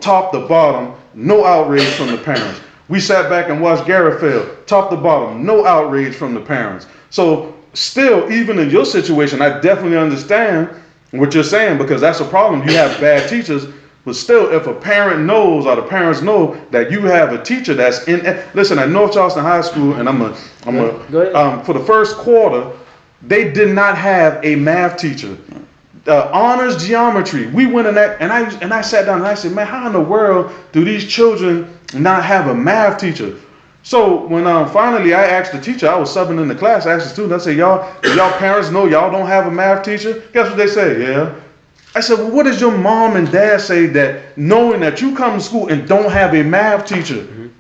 Speaker 2: top to bottom, no outrage from the parents. We sat back and watched Garrettfield, top to bottom, no outrage from the parents. So still, even in your situation, I definitely understand what you're saying, because that's a problem. You have bad teachers, but still, if a parent knows or the parents know that you have a teacher that's listen, at North Charleston High School, and I'm for the first quarter, they did not have a math teacher. Honors geometry. We went in that, and I sat down and I said, man, how in the world do these children not have a math teacher? So when finally I asked the teacher, I was subbing in the class, I asked the student, I said, y'all parents know y'all don't have a math teacher? Guess what they say? Yeah. I said, well, what does your mom and dad say that knowing that you come to school and don't have a math teacher?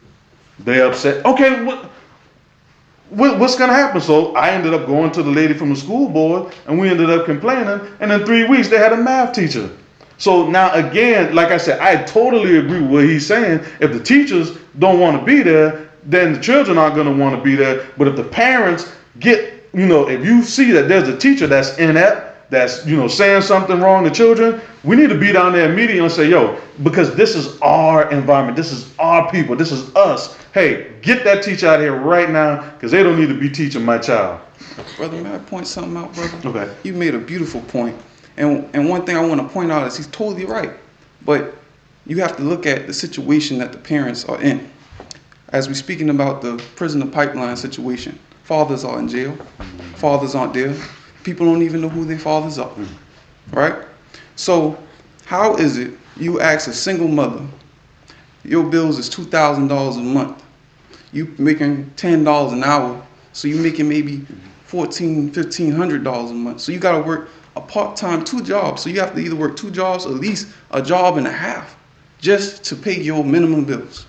Speaker 2: They upset. Okay, what's going to happen? So I ended up going to the lady from the school board, and we ended up complaining, and in 3 weeks they had a math teacher. So now again, like I said, I totally agree with what he's saying. If the teachers don't want to be there, then the children aren't going to want to be there. But if the parents get, if you see that there's a teacher that's inept, that's, saying something wrong to children, we need to be down there immediately and say, yo, because this is our environment, this is our people, this is us. Hey, get that teacher out of here right now, because they don't need to be teaching my child.
Speaker 3: Brother, may I point something out, brother?
Speaker 2: Okay.
Speaker 3: You made a beautiful point. And one thing I want to point out is he's totally right. But you have to look at the situation that the parents are in. As we're speaking about the prisoner pipeline situation, fathers are in jail, fathers aren't there, people don't even know who their fathers are, right? So how is it you ask a single mother, your bills is $2,000 a month, you making $10 an hour, so you're making maybe $1,400, $1,500 a month, so you got to work a part-time 2 jobs, so you have to either work 2 jobs or at least a job and a half just to pay your minimum bills.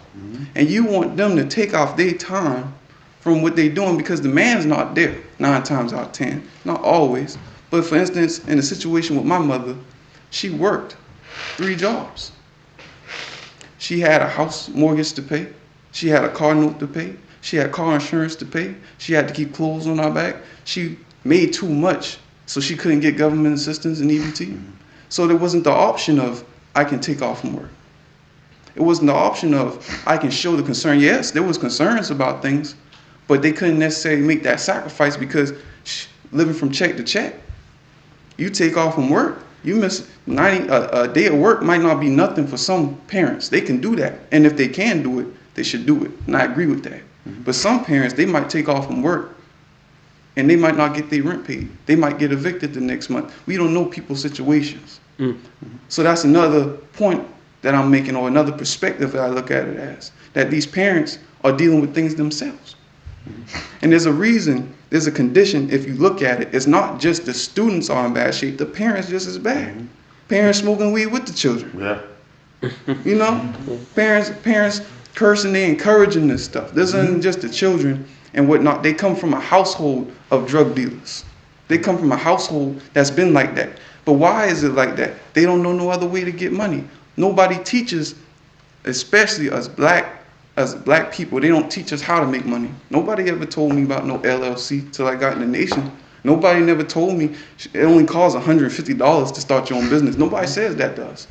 Speaker 3: And you want them to take off their time from what they're doing because the man's not there 9 times out of 10, not always. But for instance, in a situation with my mother, she worked 3 jobs. She had a house mortgage to pay, she had a car note to pay, she had car insurance to pay, she had to keep clothes on her back. She made too much, so she couldn't get government assistance and EBT. So there wasn't the option of, I can take off from work. It wasn't the option of, I can show the concern. Yes, there was concerns about things, but they couldn't necessarily make that sacrifice because living from check to check, You take off from work, you miss 90 a day of work might not be nothing for some parents. They can do that, and if they can do it, they should do it. And I agree with that. But some parents, they might take off from work, and they might not get their rent paid. They might get evicted the next month. We don't know people's situations. So that's another point that I'm making, or another perspective that I look at it as, that these parents are dealing with things themselves. And there's a reason, there's a condition, if you look at it, it's not just the students are in bad shape, the parents just as bad. Parents smoking weed with the children.
Speaker 2: Yeah.
Speaker 3: You know? Parents cursing, they encouraging this stuff. This isn't just the children and whatnot. They come from a household of drug dealers. They come from a household that's been like that. But why is it like that? They don't know no other way to get money. Nobody teaches, especially us black people, they don't teach us how to make money. Nobody ever told me about no LLC till I got in the nation. Nobody never told me it only costs $150 to start your own business. Nobody says that to us.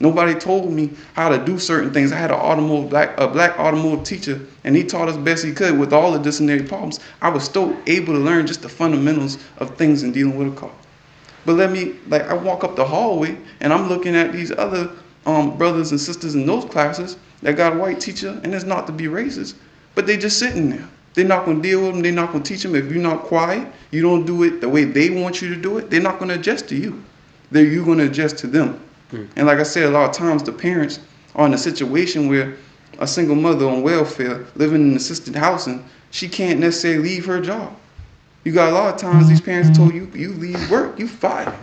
Speaker 3: Nobody told me how to do certain things. I had a black automotive teacher, and he taught us best he could with all the disciplinary problems. I was still able to learn just the fundamentals of things in dealing with a car. But I walk up the hallway, and I'm looking at these other brothers and sisters in those classes that got a white teacher, and it's not to be racist, but they just sitting there. They're not going to deal with them. They're not going to teach them. If you're not quiet, you don't do it the way they want you to do it, they're not going to adjust to you. You're going to adjust to them. And like I said, a lot of times the parents are in a situation where a single mother on welfare living in assisted housing, she can't necessarily leave her job. You got a lot of times these parents told you, you leave work, you fired.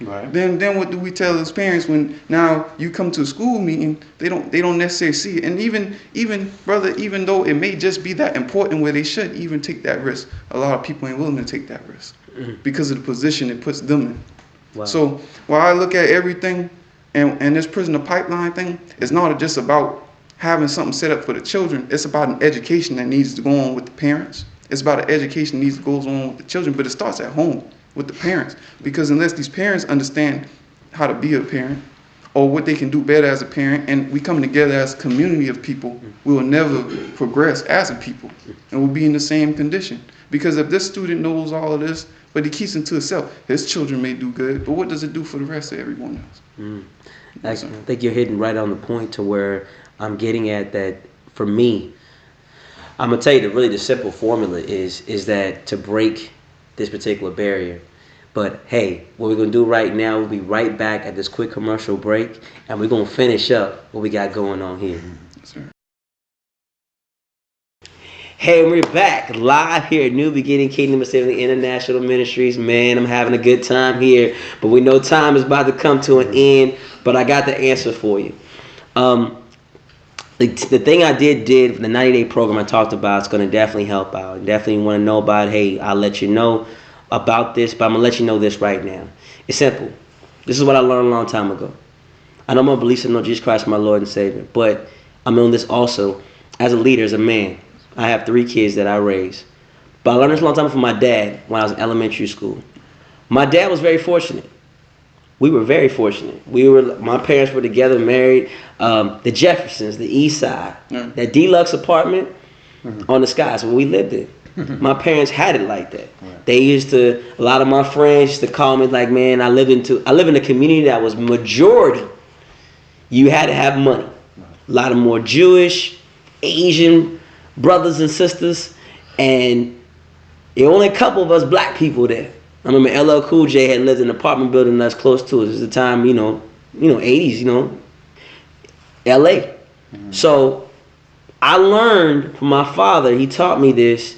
Speaker 2: Right.
Speaker 3: Then what do we tell those parents when now you come to a school meeting, they don't necessarily see it. And even though it may just be that important where they should even take that risk, a lot of people ain't willing to take that risk because of the position it puts them in. Wow. So while I look at everything and this prisoner pipeline thing, it's not just about having something set up for the children. It's about an education that needs to go on with the parents. It's about an education that needs to go on with the children, but it starts at home with the parents. Because unless these parents understand how to be a parent or what they can do better as a parent, and we come together as a community of people, we will never progress as a people, and we'll be in the same condition. Because if this student knows all of this, but he keeps it to himself, his children may do good, but what does it do for the rest of everyone else?
Speaker 1: I think you're hitting right on the point to where I'm getting at that. For me, I'm gonna tell you the simple formula is that to break this particular barrier. But hey, what we're gonna do right now, we'll be right back at this quick commercial break, and we're gonna finish up what we got going on here.
Speaker 3: Yes, sir.
Speaker 1: Hey, we're back live here at New Beginning Kingdom Assembly International Ministries. Man, I'm having a good time here, but we know time is about to come to an end. But I got the answer for you. The thing I did for the 90-day program I talked about is going to definitely help out. And definitely want to know about, hey, I'll let you know about this, but I'm going to let you know this right now. It's simple. This is what I learned a long time ago. I know my beliefs in Jesus Christ, my Lord and Savior, but I'm on this also as a leader, as a man. I have 3 kids that I raised. But I learned this a long time from my dad when I was in elementary school. My dad was very fortunate. We were very fortunate. My parents were together, married. The Jeffersons, the East Side, that deluxe apartment on the sky. So we lived it. My parents had it like that. They a lot of my friends used to call me like, man, I live in a community that was majority. You had to have money. A lot of more Jewish, Asian brothers and sisters, and there were only a couple of us black people there. I remember LL Cool J had lived in an apartment building that's close to us. It was the time, 80s, LA. So I learned from my father, he taught me this.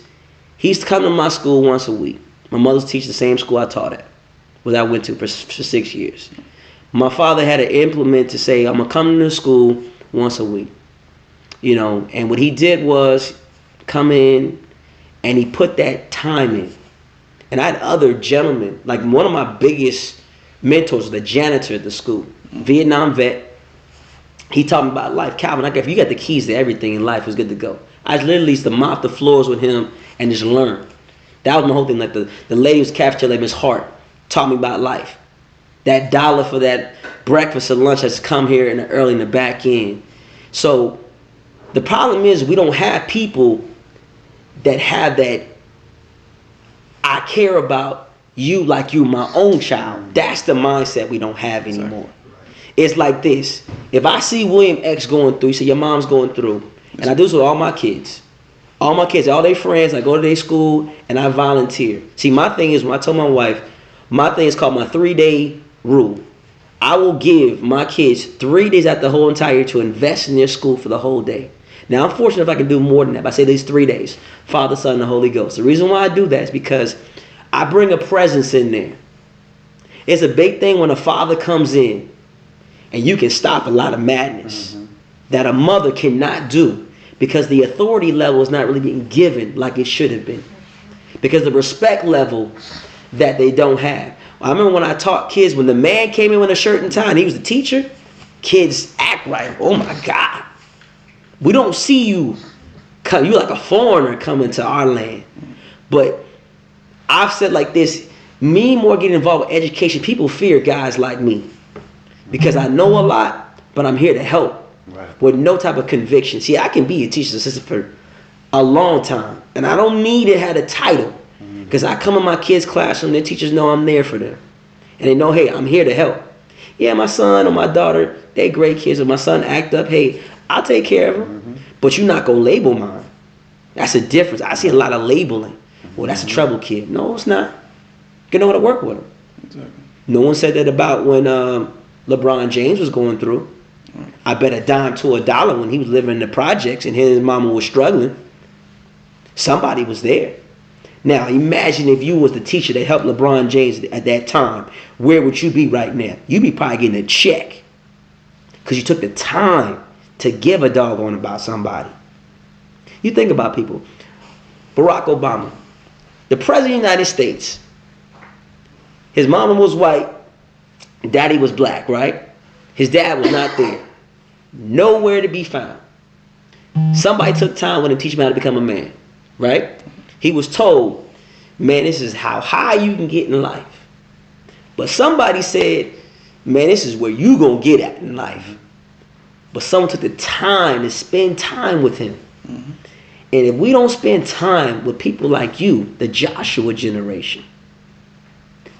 Speaker 1: He used to come to my school once a week. My mother's teaching the same school I taught at, I went to for 6 years. My father had an implement to say, I'm going to come to school once a week. And what he did was come in and he put that time in. And I had other gentlemen, like one of my biggest mentors was the janitor at the school, Vietnam vet. He taught me about life. Calvin, if you got the keys to everything in life, it's good to go. I literally used to mop the floors with him and just learn. That was my whole thing. Like the lady who's cafeteria, Miss Hart, taught me about life. That dollar for that breakfast or lunch has come here early in the back end. So the problem is we don't have people that have that I care about you like you my own child. That's the mindset we don't have anymore. It's like this. If I see William X going through, you say your mom's going through, and I do this with all my kids. All my kids, all their friends, I go to their school and I volunteer. See, my thing is, when I told my wife, my thing is called my 3-day rule. I will give my kids 3 days out the whole entire year to invest in their school for the whole day. Now, I'm fortunate if I can do more than that. But I say these 3 days, Father, Son, and the Holy Ghost. The reason why I do that is because I bring a presence in there. It's a big thing when a father comes in and you can stop a lot of madness that a mother cannot do. Because the authority level is not really being given like it should have been. Because the respect level that they don't have. I remember when I taught kids, when the man came in with a shirt and tie and he was the teacher, kids act like, oh my God. We don't see you come. You're like a foreigner coming to our land. But I've said like this, me more getting involved with education, people fear guys like me. Because I know a lot, but I'm here to help. Right. With no type of conviction. See, I can be a teacher's assistant for a long time, and I don't need to have a title, because I come in my kids' classroom, their teachers know I'm there for them, and they know, hey, I'm here to help. Yeah, my son or my daughter, they're great kids. If my son act up, hey, I'll take care of him, but you're not gonna label mine. That's a difference. I see a lot of labeling. Well, that's a trouble kid. No, it's not. You know how to work with him. Exactly. No one said that about when LeBron James was going through. I bet a dime to a dollar when he was living in the projects and his mama was struggling. Somebody was there. Now imagine if you was the teacher that helped LeBron James at that time. Where would you be right now? You'd be probably getting a check because you took the time to give a doggone about somebody. You think about people. Barack Obama, the president of the United States. His mama was white, daddy was black, right? His dad was not there. Nowhere to be found. Somebody took time with him to teach him how to become a man, right? He was told, man, this is how high you can get in life. But somebody said, man, this is where you gonna get at in life. But someone took the time to spend time with him. And if we don't spend time with people like you, the Joshua generation,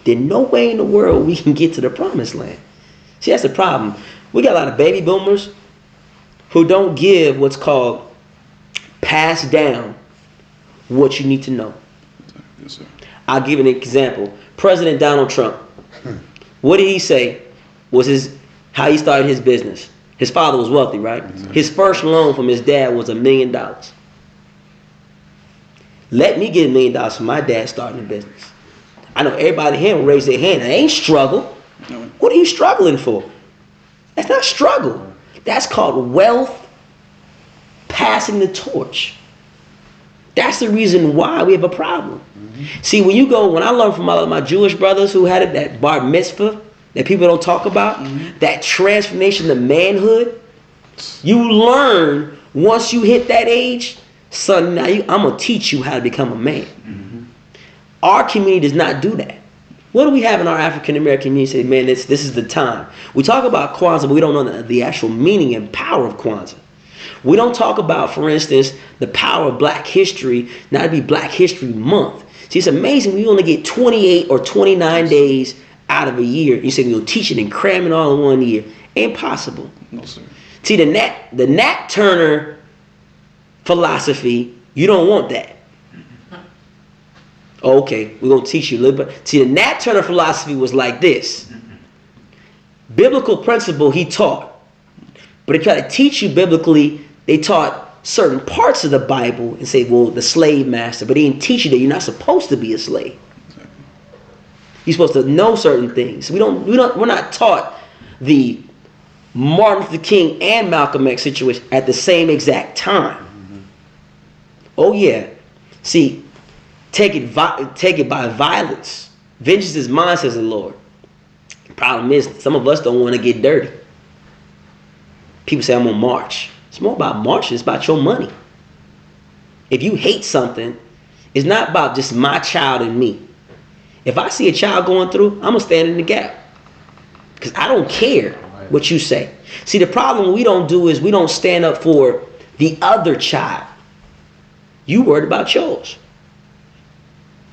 Speaker 1: then no way in the world we can get to the promised land. See, that's the problem. We got a lot of baby boomers who don't give what's called pass down what you need to know. Yes, sir. I'll give an example. President Donald Trump. What did he say was how he started his business? His father was wealthy, right? Exactly. His first loan from his dad was $1 million. Let me get $1 million from my dad starting a business. I know everybody here will raise their hand. I ain't struggle. No. What are you struggling for? That's not struggle. That's called wealth passing the torch. That's the reason why we have a problem. See, when I learned from my Jewish brothers who had that bar mitzvah that people don't talk about, that transformation to manhood, you learn once you hit that age, son, now I'm going to teach you how to become a man. Our community does not do that. What do we have in our African American community? Say, man, this is the time. We talk about Kwanzaa, but we don't know the actual meaning and power of Kwanzaa. We don't talk about, for instance, the power of Black history, not to be Black History Month. See, it's amazing we only get 28 or 29 days out of a year. You say you'll teach it and cram it all in 1 year. Impossible. No, sir. See, the Nat Turner philosophy, you don't want that. Okay, we're going to teach you a little bit. See, the Nat Turner philosophy was like this. Biblical principle he taught. But he tried to teach you biblically. They taught certain parts of the Bible and say, well, the slave master. But he didn't teach you that you're not supposed to be a slave. You're supposed to know certain things. We're not taught the Martin Luther King and Malcolm X situation at the same exact time. Oh yeah. See, take it by violence. Vengeance is mine, says the Lord. The problem is, some of us don't want to get dirty. People say, I'm going to march. It's more about marching. It's about your money. If you hate something, it's not about just my child and me. If I see a child going through, I'm going to stand in the gap. Because I don't care what you say. See, the problem we don't do is we don't stand up for the other child. You worried about yours.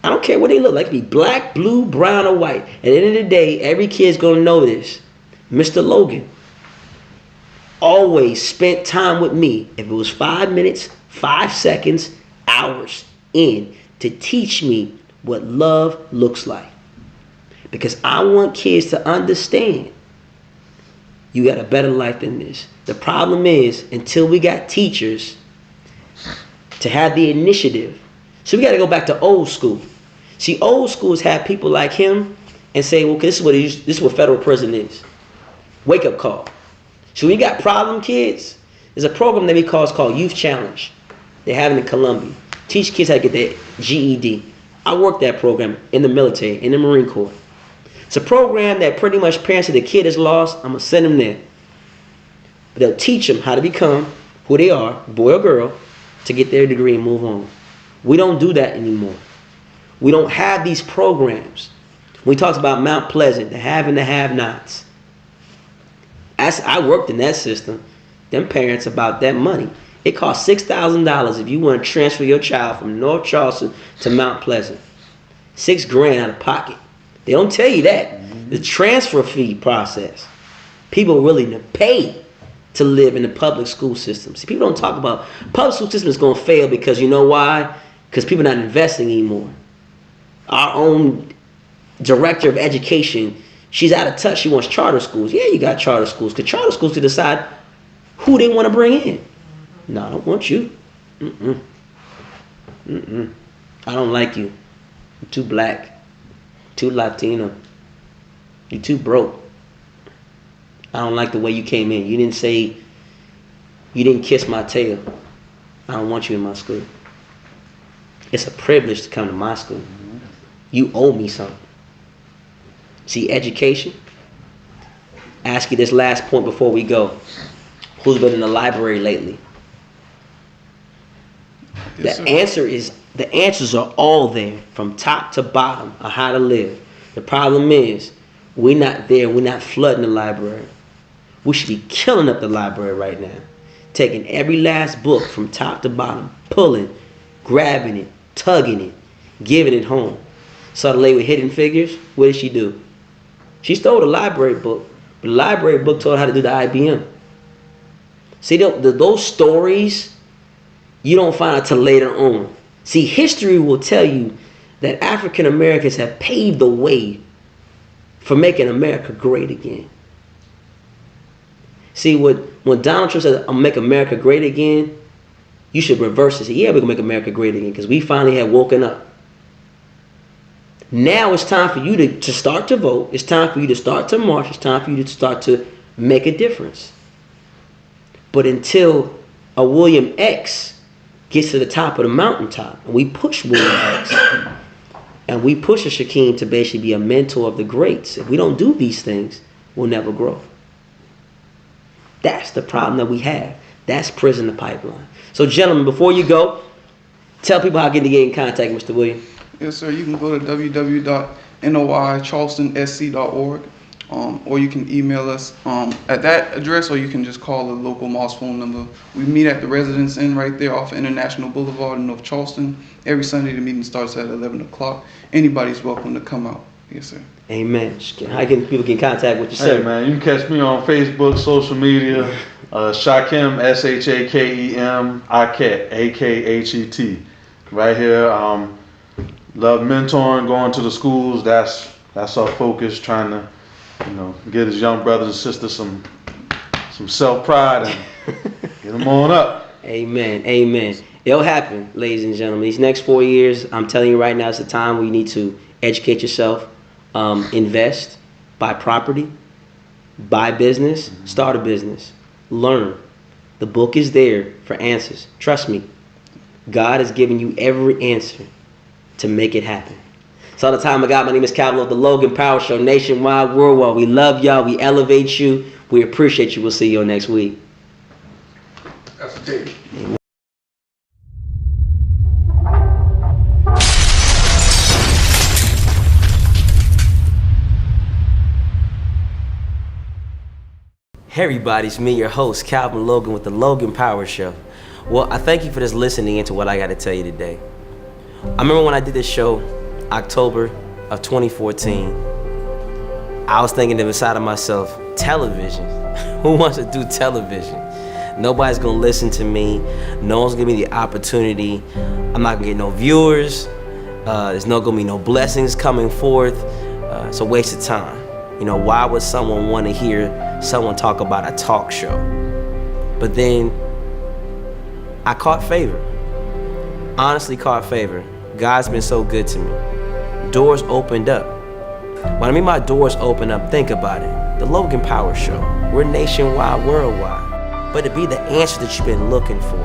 Speaker 1: I don't care what they look like. It could be black, blue, brown, or white. At the end of the day, every kid's going to know this. Mr. Logan always spent time with me, if it was 5 minutes, 5 seconds, hours in, to teach me what love looks like. Because I want kids to understand you got a better life than this. The problem is, until we got teachers to have the initiative, so we got to go back to old school. See, old schools have people like him and say, well, this is what federal prison is. Wake up call. So when you got problem kids, there's a program that we call, it's called Youth Challenge. They have it in Columbia. Teach kids how to get their GED. I worked that program in the military, in the Marine Corps. It's a program that pretty much parents of the kid is lost, I'm going to send them there. But they'll teach them how to become who they are, boy or girl, to get their degree and move on. We don't do that anymore. We don't have these programs. We talked about Mount Pleasant, the have and the have-nots. I worked in that system. Them parents about that money. It costs $6,000 if you want to transfer your child from North Charleston to Mount Pleasant. $6,000 out of pocket. They don't tell you that. The transfer fee process. People are willing to pay to live in the public school system. See, people don't talk about public school system is going to fail because you know why? Because people are not investing anymore. Our own director of education, she's out of touch. She wants charter schools. Yeah, you got charter schools. Because charter schools can decide who they want to bring in. No, I don't want you. I don't like you. You're too black. Too Latino. You're too broke. I don't like the way you came in. You didn't kiss my tail. I don't want you in my school. It's a privilege to come to my school. You owe me something. See, education. Ask you this last point before we go. Who's been in the library lately?
Speaker 3: Yes,
Speaker 1: The answers are all there from top to bottom on how to live. The problem is we're not there. We're not flooding the library. We should be killing up the library right now. Taking every last book from top to bottom, pulling, grabbing it, tugging it, giving it home. Saw the lady with Hidden Figures. What did she do? She stole the library book. But the library book told her how to do the IBM. See, those stories, you don't find out till later on. See, history will tell you that African Americans have paved the way for making America great again. See, when Donald Trump said, "I'll make America great again," you should reverse it. Say, yeah, we're going to make America great again because we finally have woken up. Now it's time for you to start to vote. It's time for you to start to march. It's time for you to start to make a difference. But until a William X gets to the top of the mountaintop, and we push William X, and we push a Shakeem to basically be a mentor of the greats, if we don't do these things, we'll never grow. That's the problem that we have. That's prison the pipeline. So, gentlemen, before you go, tell people how to get in contact with Mr. William.
Speaker 3: Yes, sir. You can go to www.noycharlestonsc.org, or you can email us at that address, or you can just call the local mosque phone number. We meet at the Residence Inn right there off International Boulevard in North Charleston. Every Sunday the meeting starts at 11 o'clock. Anybody's welcome to come out. Yes, sir.
Speaker 1: Amen. How can people get in contact with you, sir?
Speaker 2: Hey, man, you can catch me on Facebook, social media, Shakeem, Shakem, Akhet, Akhet. Right here. Love mentoring, going to the schools. That's our focus, trying to, get his young brothers and sisters some self-pride and get them on up.
Speaker 1: Amen. Amen. It'll happen, ladies and gentlemen. These next 4 years, I'm telling you right now, it's the time where you need to educate yourself, invest, buy property, buy business, start a business, learn. The book is there for answers. Trust me. God has given you every answer to make it happen. So all the time I got, my name is Calvin of the Logan Power Show, nationwide, worldwide. We love y'all. We elevate you. We appreciate you. We'll see you next week.
Speaker 3: That's the day.
Speaker 1: Hey everybody, it's me, your host, Calvin Logan with the Logan Power Show. Well, I thank you for just listening into what I got to tell you today. I remember when I did this show October of 2014, I was thinking inside of myself, television. Who wants to do television? Nobody's gonna listen to me. No one's gonna give me the opportunity. I'm not gonna get no viewers. There's not gonna be no blessings coming forth. It's a waste of time. You know, why would someone want to hear someone talk about a talk show? But then I caught favor. Honestly caught favor. God's been so good to me. Doors opened up. When I mean by doors open up, think about it. The Logan Power Show. We're nationwide, worldwide. But to be the answer that you've been looking for,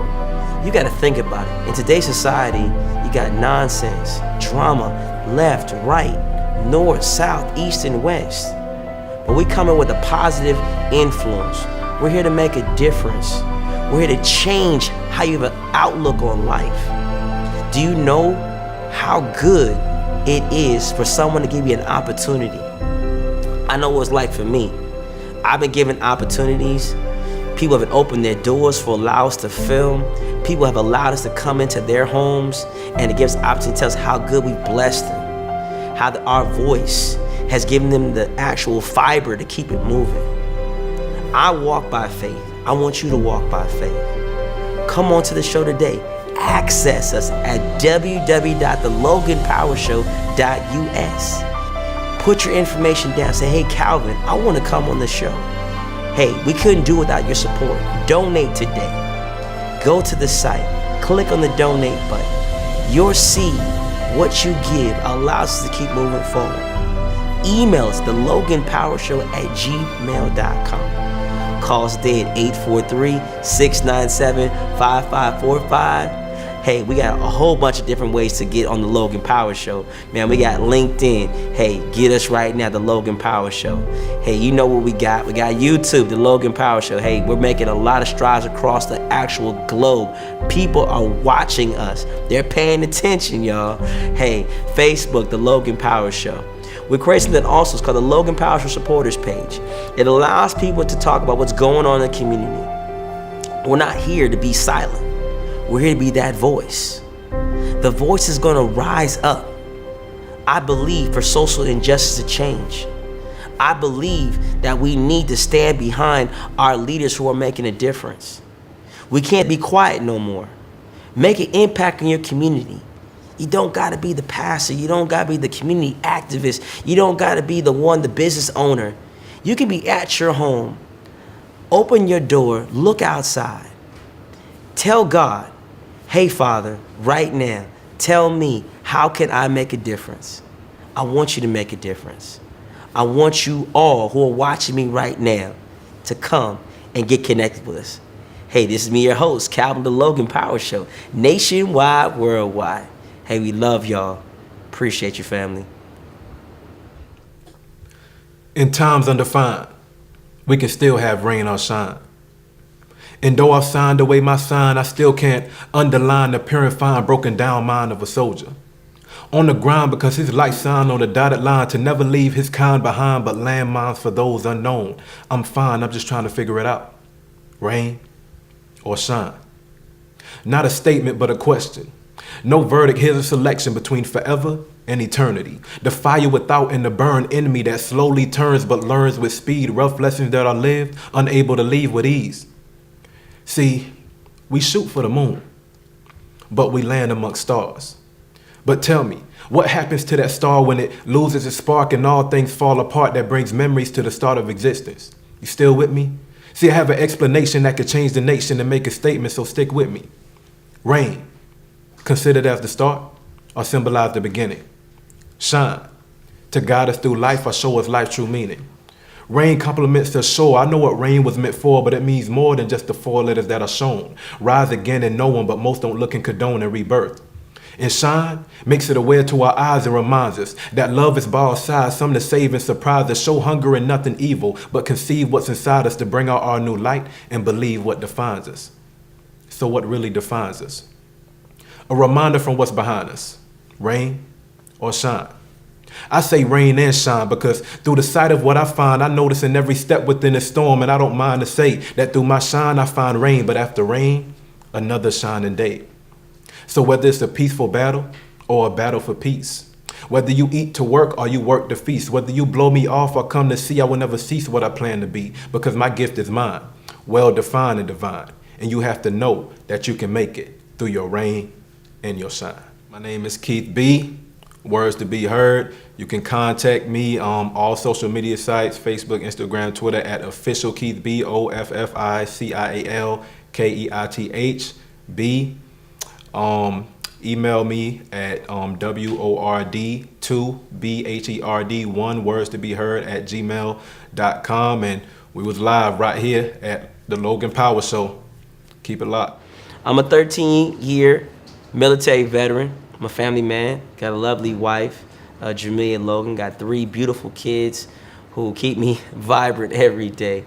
Speaker 1: you gotta think about it. In today's society, you got nonsense, drama, left, right, north, south, east, and west. But we come in with a positive influence. We're here to make a difference. We're here to change how you have an outlook on life. Do you know how good it is for someone to give you an opportunity? I know what it's like for me. I've been given opportunities. People have opened their doors for allow us to film. People have allowed us to come into their homes, and it gives opportunity to tell us how good we blessed them, how our voice has given them the actual fiber to keep it moving. I walk by faith. I want you to walk by faith. Come on to the show today. Access us at www.theloganpowershow.us. Put your information down. Say, hey, Calvin, I want to come on the show. Hey, we couldn't do without your support. Donate today. Go to the site. Click on the donate button. Your seed, what you give, allows us to keep moving forward. Email us, theloganpowershow@gmail.com. Call us today at 843-697-5545. Hey, we got a whole bunch of different ways to get on the Logan Power Show. Man, we got LinkedIn. Hey, get us right now, the Logan Power Show. Hey, you know what we got? We got YouTube, the Logan Power Show. Hey, we're making a lot of strides across the actual globe. People are watching us. They're paying attention, y'all. Hey, Facebook, the Logan Power Show. We're creating that also. It's called the Logan Power Show Supporters page. It allows people to talk about what's going on in the community. We're not here to be silent. We're here to be that voice. The voice is going to rise up. I believe for social injustice to change. I believe that we need to stand behind our leaders who are making a difference. We can't be quiet no more. Make an impact in your community. You don't got to be the pastor. You don't got to be the community activist. You don't got to be the business owner. You can be at your home. Open your door. Look outside. Tell God, hey, Father, right now, tell me, how can I make a difference? I want you to make a difference. I want you all who are watching me right now to come and get connected with us. Hey, this is me, your host, Calvin, the Logan Power Show, nationwide, worldwide. Hey, we love y'all. Appreciate your family.
Speaker 4: In times undefined, we can still have rain or shine. And though I've signed away my sign, I still can't underline the purifying, broken down mind of a soldier. On the ground because his light shine on the dotted line to never leave his kind behind, but landmines for those unknown. I'm fine, I'm just trying to figure it out. Rain or shine. Not a statement, but a question. No verdict, here's a selection between forever and eternity. The fire without and the burn in me that slowly turns but learns with speed. Rough lessons that are lived, unable to leave with ease. See, we shoot for the moon, but we land amongst stars. But tell me, what happens to that star when it loses its spark and all things fall apart that brings memories to the start of existence? You still with me? See, I have an explanation that could change the nation and make a statement, so stick with me. Rain, considered as the start or symbolize the beginning. Shine, to guide us through life or show us life's true meaning. Rain complements the shore. I know what rain was meant for, but it means more than just the 4 letters that are shown. Rise again in no one, but most don't look and condone and rebirth. And shine makes it aware to our eyes and reminds us that love is by our side, some to save and surprise us, show hunger in nothing evil, but conceive what's inside us to bring out our new light and believe what defines us. So what really defines us? A reminder from what's behind us, rain or shine. I say rain and shine because through the sight of what I find, I notice in every step within the storm, and I don't mind to say that through my shine I find rain, but after rain, another shining day. So whether it's a peaceful battle or a battle for peace, Whether you eat to work or you work to feast, whether you blow me off or come to see, I will never cease what I plan to be, because my gift is mine, well defined and divine. And you have to know that you can make it through your rain and your shine. My name is Keith B. Words to be heard. You can contact me on all social media sites, Facebook, Instagram, Twitter at official Keith B, OFFICIALKEITH B. Email me at WORD2BHERD1 words to be heard at gmail.com. And we was live right here at the Logan Power Show. Keep it locked.
Speaker 1: I'm a 13-year military veteran. I'm a family man. Got a lovely wife, Jamelia and Logan. Got 3 beautiful kids who keep me vibrant every day.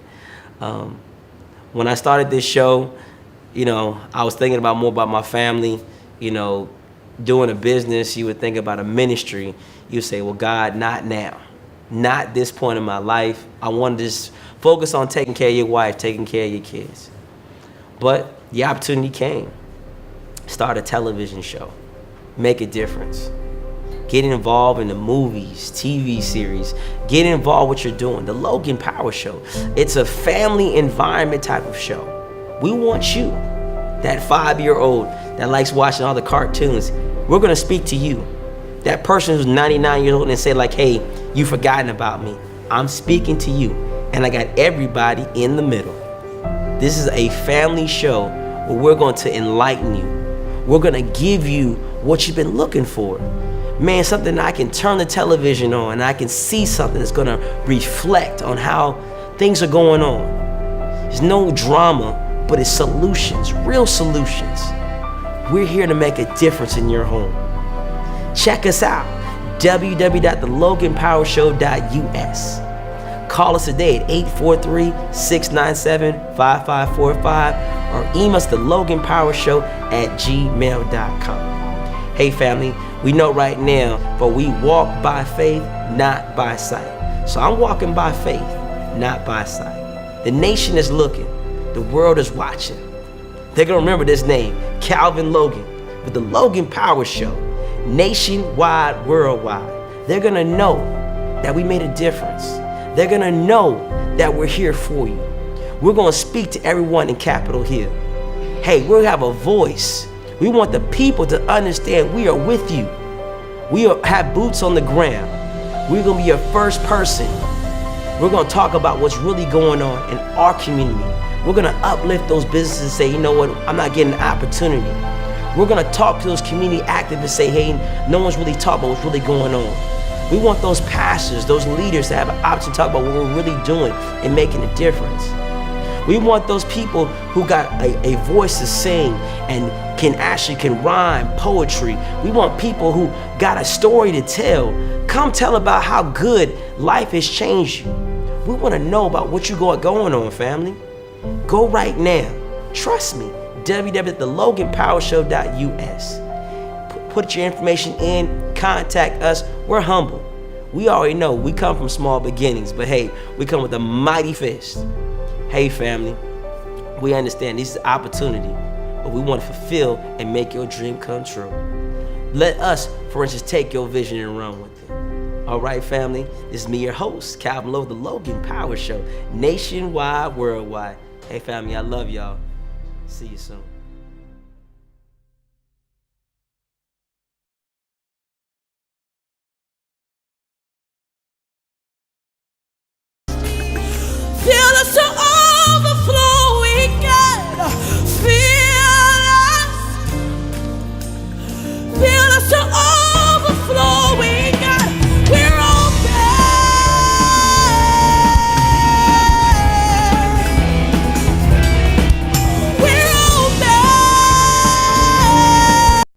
Speaker 1: When I started this show, I was thinking about more about my family. Doing a business, you would think about a ministry. You would say, well, God, not now. Not this point in my life. I want to just focus on taking care of your wife, taking care of your kids. But the opportunity came. Start a television show. Make a difference. Get involved in the movies, TV series. Get involved with what you're doing. The Logan Power Show. It's a family environment type of show. We want you, that 5-year-old that likes watching all the cartoons. We're going to speak to you. That person who's 99 years old and say like, hey, you've forgotten about me. I'm speaking to you. And I got everybody in the middle. This is a family show where we're going to enlighten you. We're going to give you what you've been looking for. Man, something I can turn the television on and I can see something that's going to reflect on how things are going on. There's no drama, but it's solutions, real solutions. We're here to make a difference in your home. Check us out, www.theloganpowershow.us. Call us today at 843-697-5545 or email us at theloganpowershow@gmail.com. Hey family, we know right now, but we walk by faith, not by sight. So I'm walking by faith, not by sight. The nation is looking. The world is watching. They're going to remember this name, Calvin Logan, with the Logan Power Show, nationwide, worldwide. They're going to know that we made a difference. They're going to know that we're here for you. We're going to speak to everyone in Capitol Hill. Hey, we'll have a voice. We want the people to understand we are with you. We have boots on the ground. We're going to be your first person. We're going to talk about what's really going on in our community. We're going to uplift those businesses and say, you know what, I'm not getting an opportunity. We're going to talk to those community activists and say, hey, no one's really talking about what's really going on. We want those pastors, those leaders to have an option to talk about what we're really doing and making a difference. We want those people who got a voice to sing and can rhyme poetry. We want people who got a story to tell. Come tell about how good life has changed you. We want to know about what you got going on, family. Go right now. Trust me. www.theloganpowershow.us. Put your information in. Contact us. We're humble. We already know we come from small beginnings, but hey, we come with a mighty fist. Hey family, we understand this is an opportunity, but we want to fulfill and make your dream come true. Let us, for instance, take your vision and run with it. All right, family, this is me, your host, Calvin Lowe, the Logan Power Show, nationwide, worldwide. Hey family, I love y'all. See you soon.